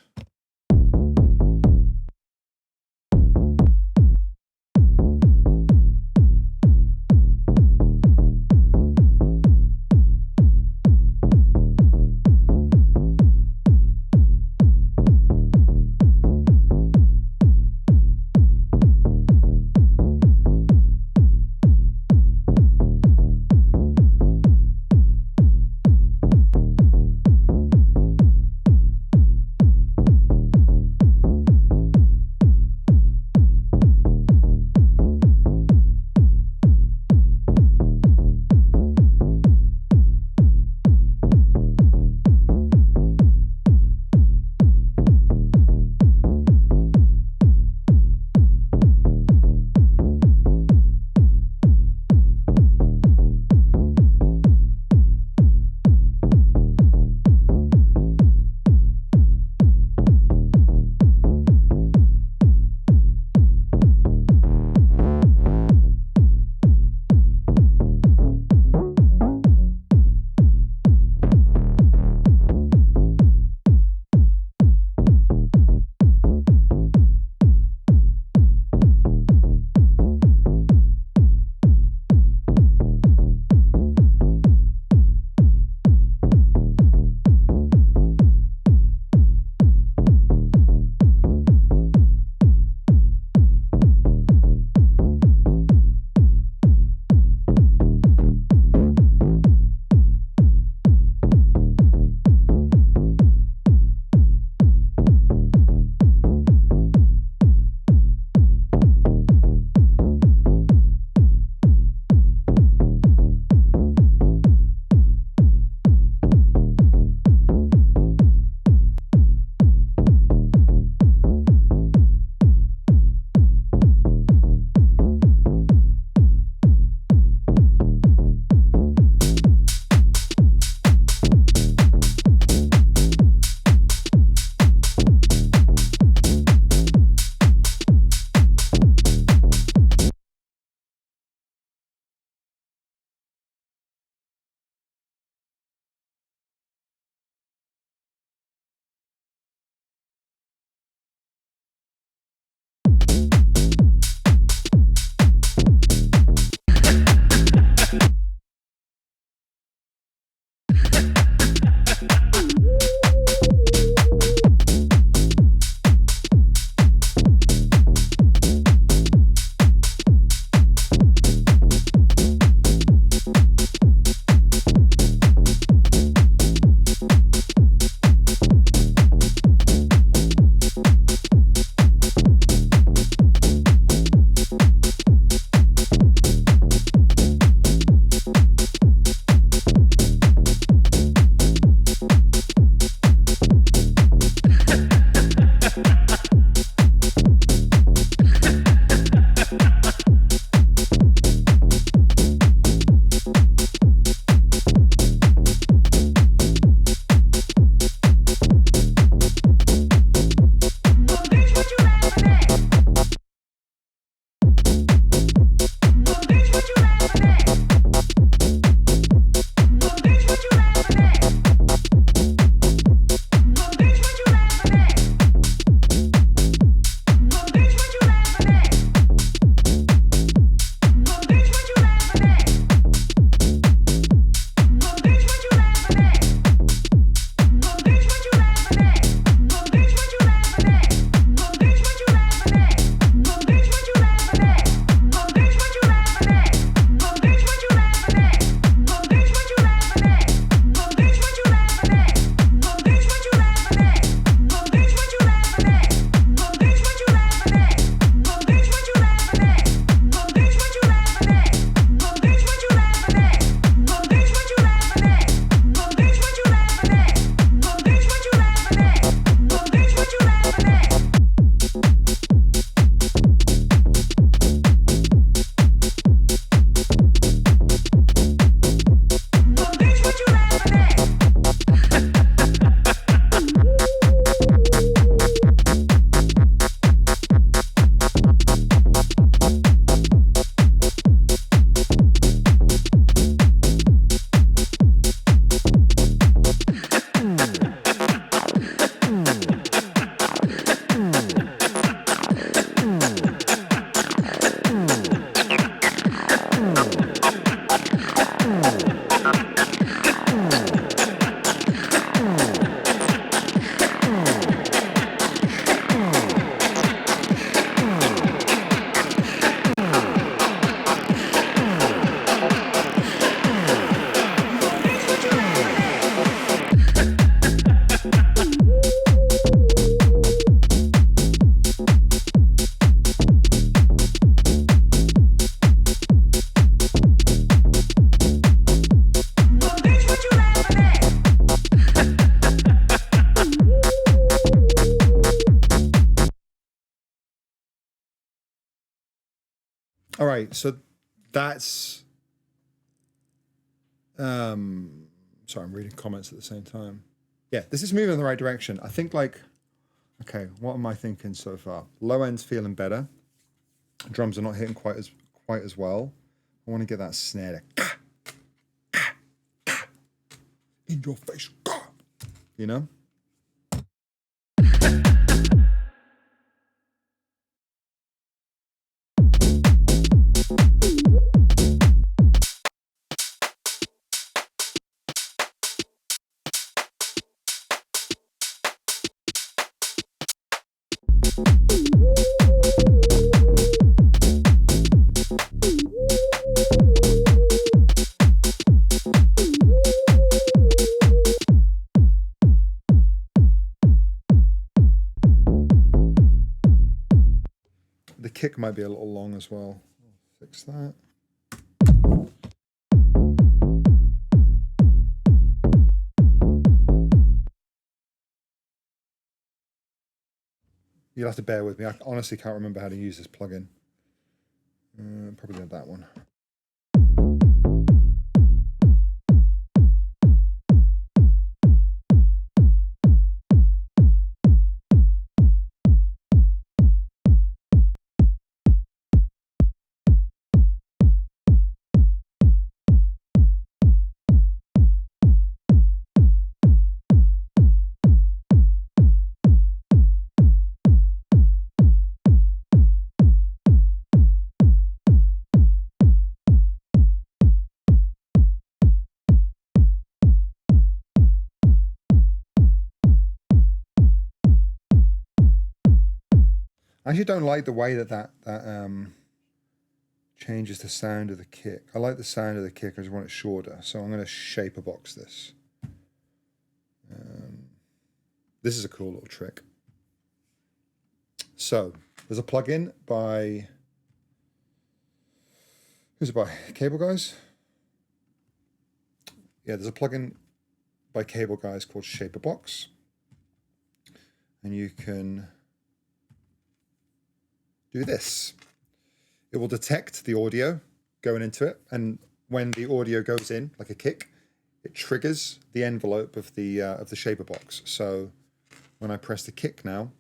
All right, so that's sorry, I'm reading comments at the same time. Yeah, this is moving in the right direction. I think like, okay, what am I thinking so far? Low end's feeling better. Drums are not hitting quite as well. I want to get that snare in your face, you know? The kick might be a little long as well. I'll fix that. You'll have to bear with me. I honestly can't remember how to use this plugin. Probably not that one. I actually don't like the way that changes the sound of the kick. I like the sound of the kick. I just want it shorter. So I'm going to shape a box this. This is a cool little trick. So there's a plugin by, who's it by? Cable Guys? Yeah, there's a plugin by Cable Guys called Shape a Box. And you can do this. It will detect the audio going into it, and when the audio goes in, like a kick, it triggers the envelope of the shaper box. So when I press the kick now,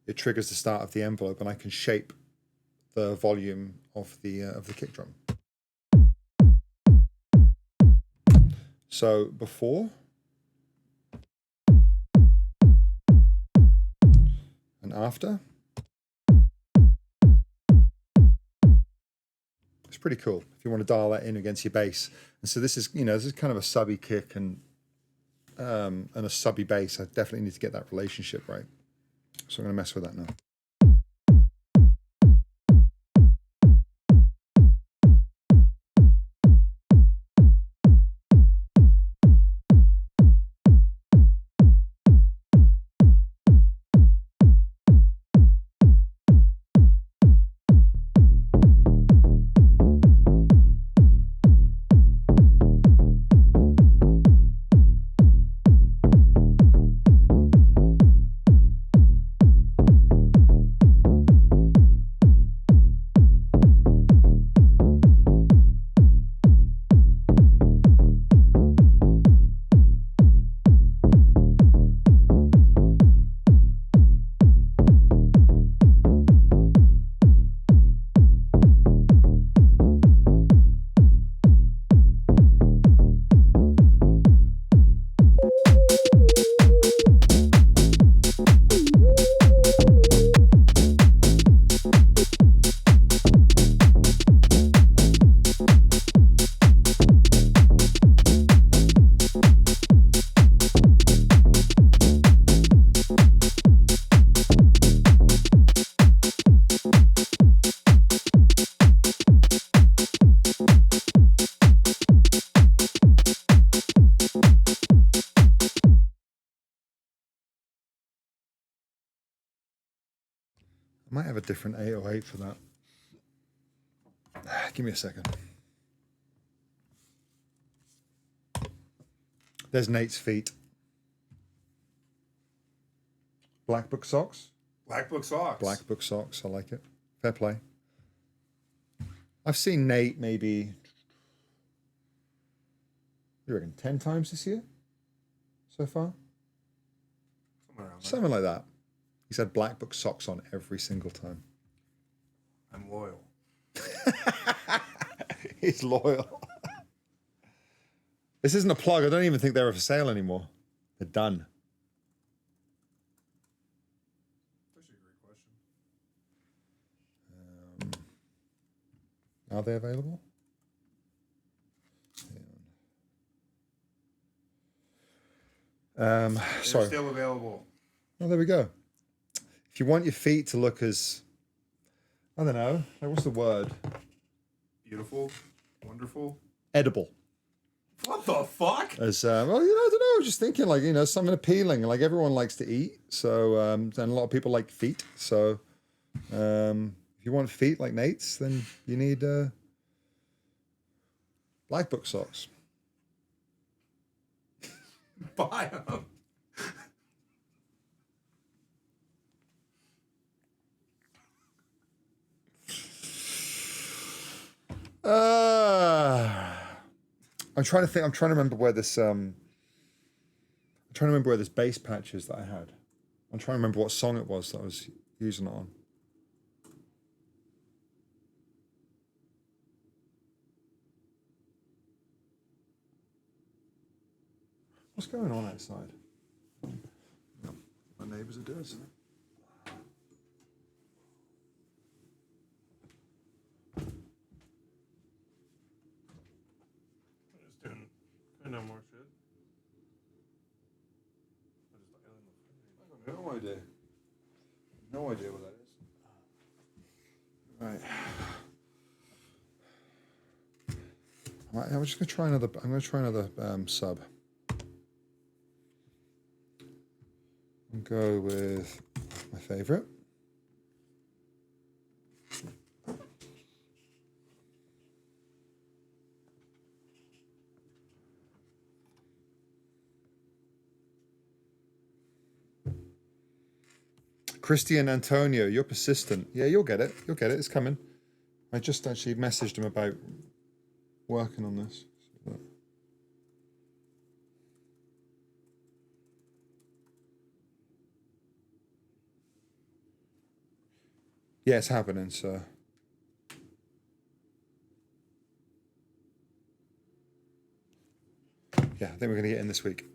it triggers the start of the envelope, and I can shape the volume of the kick drum. So before and after. It's pretty cool if you want to dial that in against your bass. And so this is, this is kind of a subby kick and a subby bass. I definitely need to get that relationship right. So I'm going to mess with that now. I might have a different 808 for that. Give me a second. There's Nate's feet. Black Book socks.
Black Book socks.
Black Book socks. I like it. Fair play. I've seen Nate maybe, you reckon, 10 times this year so far?
Somewhere around there.
Something like that. He's had Black Book socks on every single time.
I'm loyal.
He's loyal. This isn't a plug. I don't even think they're for sale anymore. They're done.
That's actually a great question.
Are they available?
They're
Sorry.
still available.
Oh, there we go. If you want your feet to look as, I don't know, like, what's the word?
Beautiful. Wonderful.
Edible.
What the fuck?
As well, I don't know. Just thinking, like, something appealing. Like, everyone likes to eat, so and a lot of people like feet. So, if you want feet like Nate's, then you need Black Book socks.
Buy them.
I'm trying to think. I'm trying to remember where this. I'm trying to remember where this bass patch is that I had. I'm trying to remember what song it was that I was using it on. What's going on outside? My neighbours are doing something.
Just doing no more shit.
I have no idea. No idea what that is. Right. I'm just gonna try another. I'm gonna try another sub. And go with my favorite. Christian Antonio, you're persistent. Yeah, you'll get it. You'll get it. It's coming. I just actually messaged him about working on this. Yeah, it's happening, so. Yeah, I think we're going to get in this week.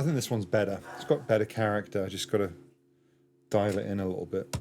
I think this one's better. It's got better character. I just got to dial it in a little bit.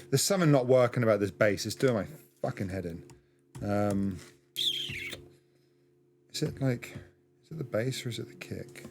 There's something not working about this bass. It's doing my fucking head in. Is it the bass or is it the kick?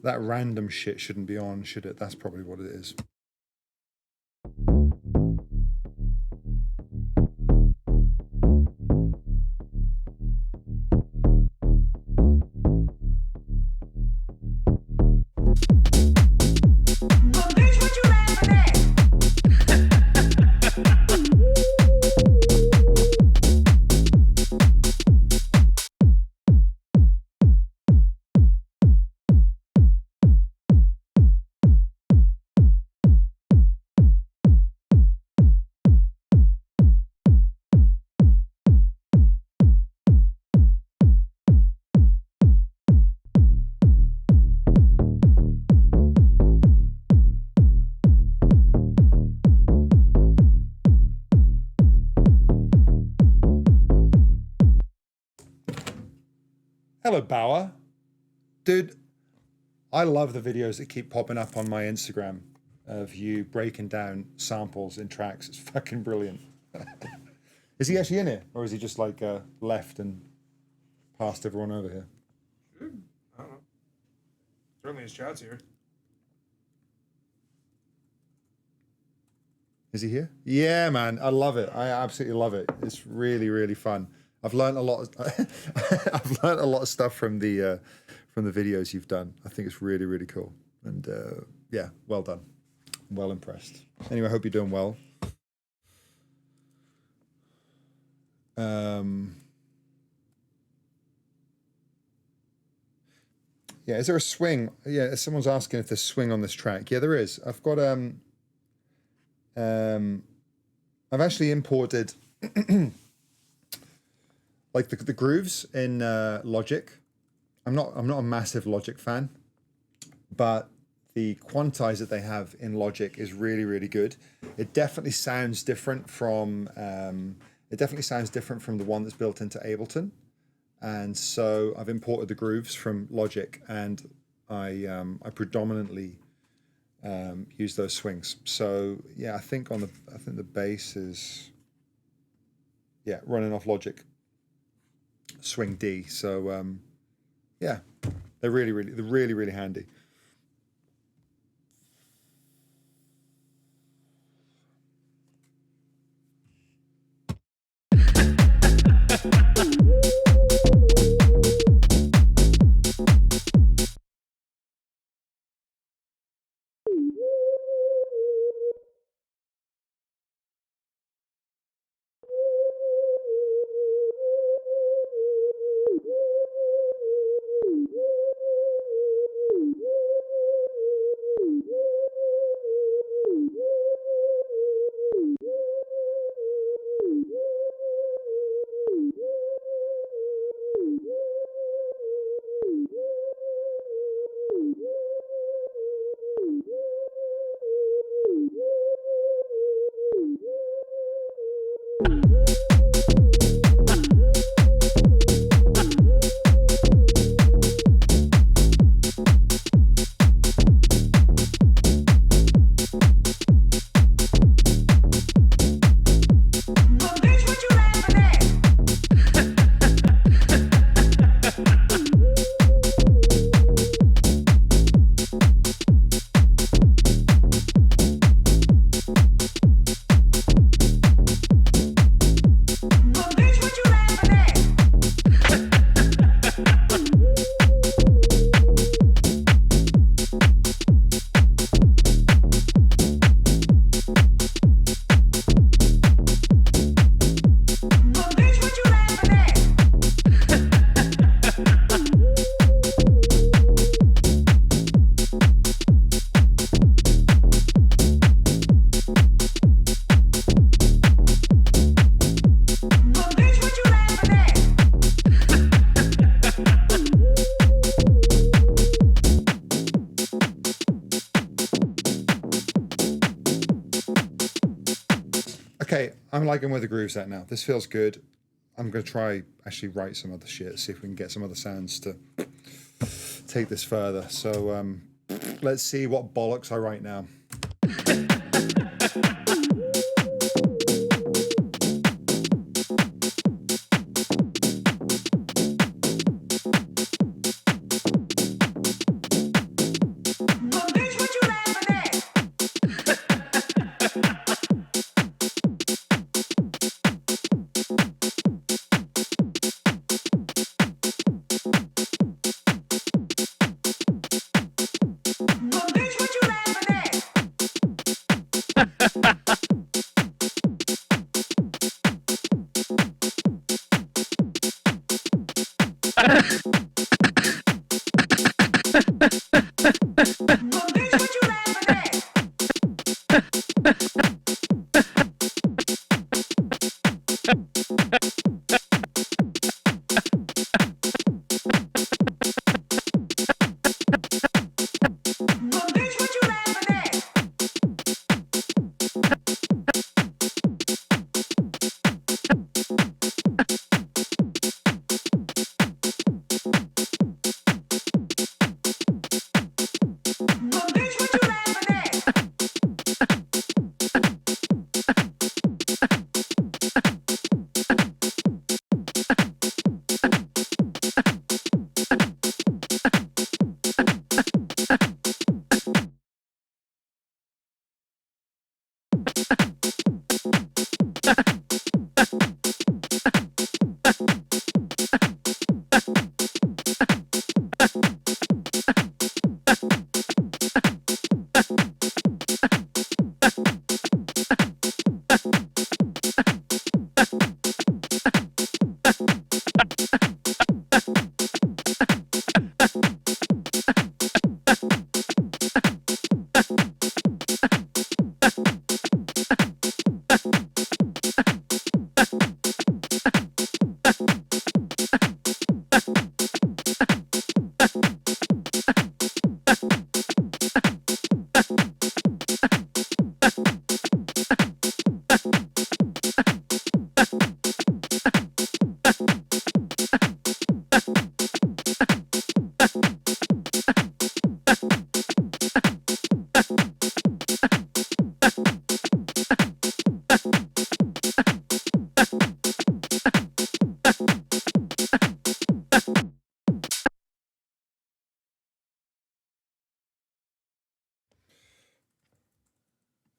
That random shit shouldn't be on, should it? That's probably what it is.
Bitch, what you
Hello, Bauer. Dude, I love the videos that keep popping up on my Instagram of you breaking down samples in tracks. It's fucking brilliant. Is he actually in here? Or is he just like left and passed everyone over here?
I don't know. Certainly his chat's here.
Is he here? Yeah, man. I love it. I absolutely love it. It's really, really fun. I've learned a lot. I've learned a lot of stuff from the videos you've done. I think it's really, really cool. And yeah, well done. Well impressed. Anyway, I hope you're doing well. Yeah, is there a swing? Yeah, someone's asking if there's swing on this track. Yeah, there is. I've got I've actually imported like the grooves in Logic. I'm not a massive Logic fan, but the quantize that they have in Logic is really, really good. It definitely sounds different from the one that's built into Ableton. And so I've imported the grooves from Logic, and I predominantly use those swings. So yeah, I think the bass is running off Logic swing D. So yeah, they're really handy. Okay, I'm liking where the groove's at now. This feels good. I'm going to try actually write some other shit, see if we can get some other sounds to take this further. So let's see what bollocks I write now.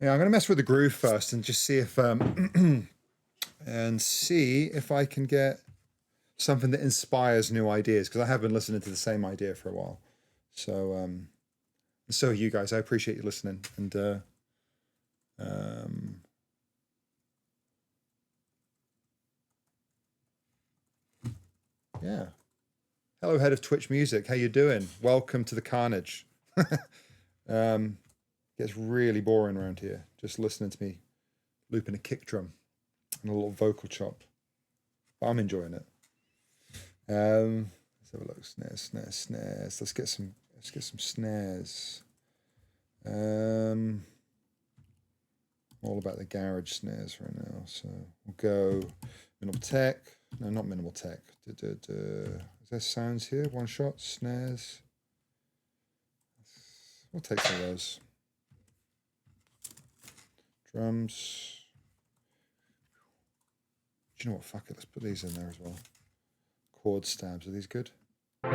Yeah, I'm going to mess with the groove first and just see if and see if I can get something that inspires new ideas, because I have been listening to the same idea for a while. So so you guys, I appreciate you listening, and yeah. Hello, head of Twitch Music. How you doing? Welcome to the carnage. Gets really boring around here, just listening to me looping a kick drum and a little vocal chop. But I'm enjoying it. Let's have a look. Snares. Let's get some snares. All about the garage snares right now. So we'll go minimal tech. No, not minimal tech. Is there sounds here? One shot snares. We'll take some of those. Drums. Do you know what? Fuck it. Let's put these in there as well. Chord stabs. Are these good? Let's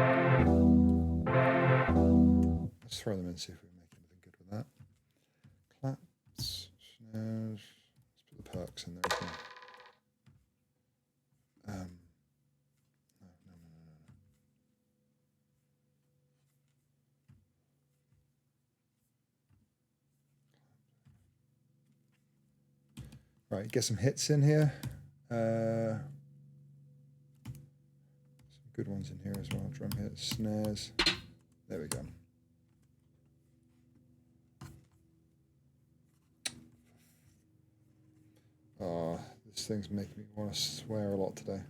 throw them in, see if we can make anything good with that. Claps, snares. Let's put the perks in there as well. No. Right, get some hits in here. Some good ones in here as well. Drum hits, snares. There we go. Oh, this thing's making me want to swear a lot today.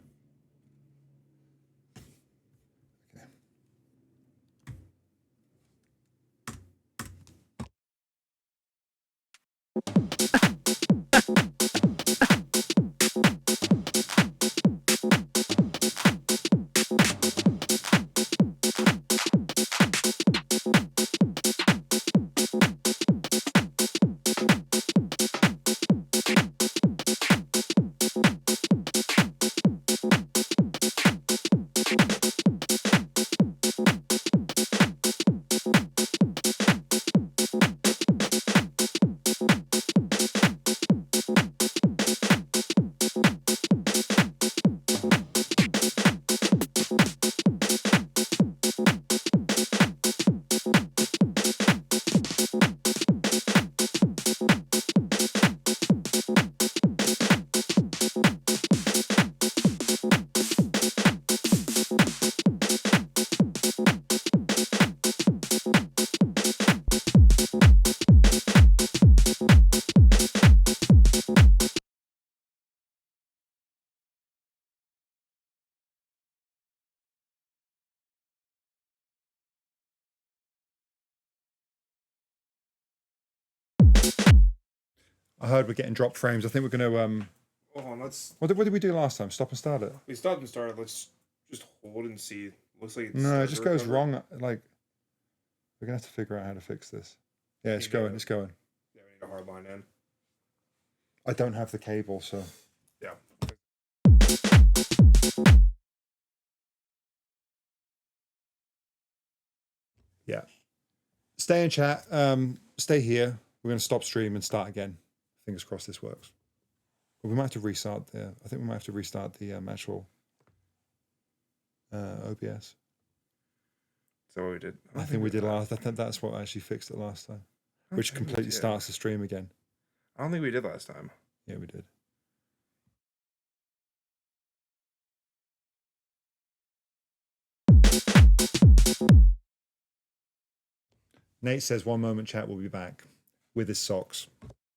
I heard we're getting drop frames. I think we're going to
Hold on, let's.
what did we do last time? Stop and start it.
We stopped and started. Let's just hold and see. Looks like it's
No, it just goes wrong. Like, we're gonna have to figure out how to fix this. Yeah, it's going. It's going.
Yeah, we need a hard line in.
I don't have the cable, so
Yeah.
yeah. Stay in chat. Stay here. We're gonna stop stream and start again. I fingers crossed this works. But we might have to restart the. I think we might have to restart the actual OBS.
So what we did?
I think we did last. I think that's what actually fixed it last time, which completely starts the stream again.
I don't think we did last time.
Yeah, we did. Nate says, "1 moment, chat. We'll be back with his socks."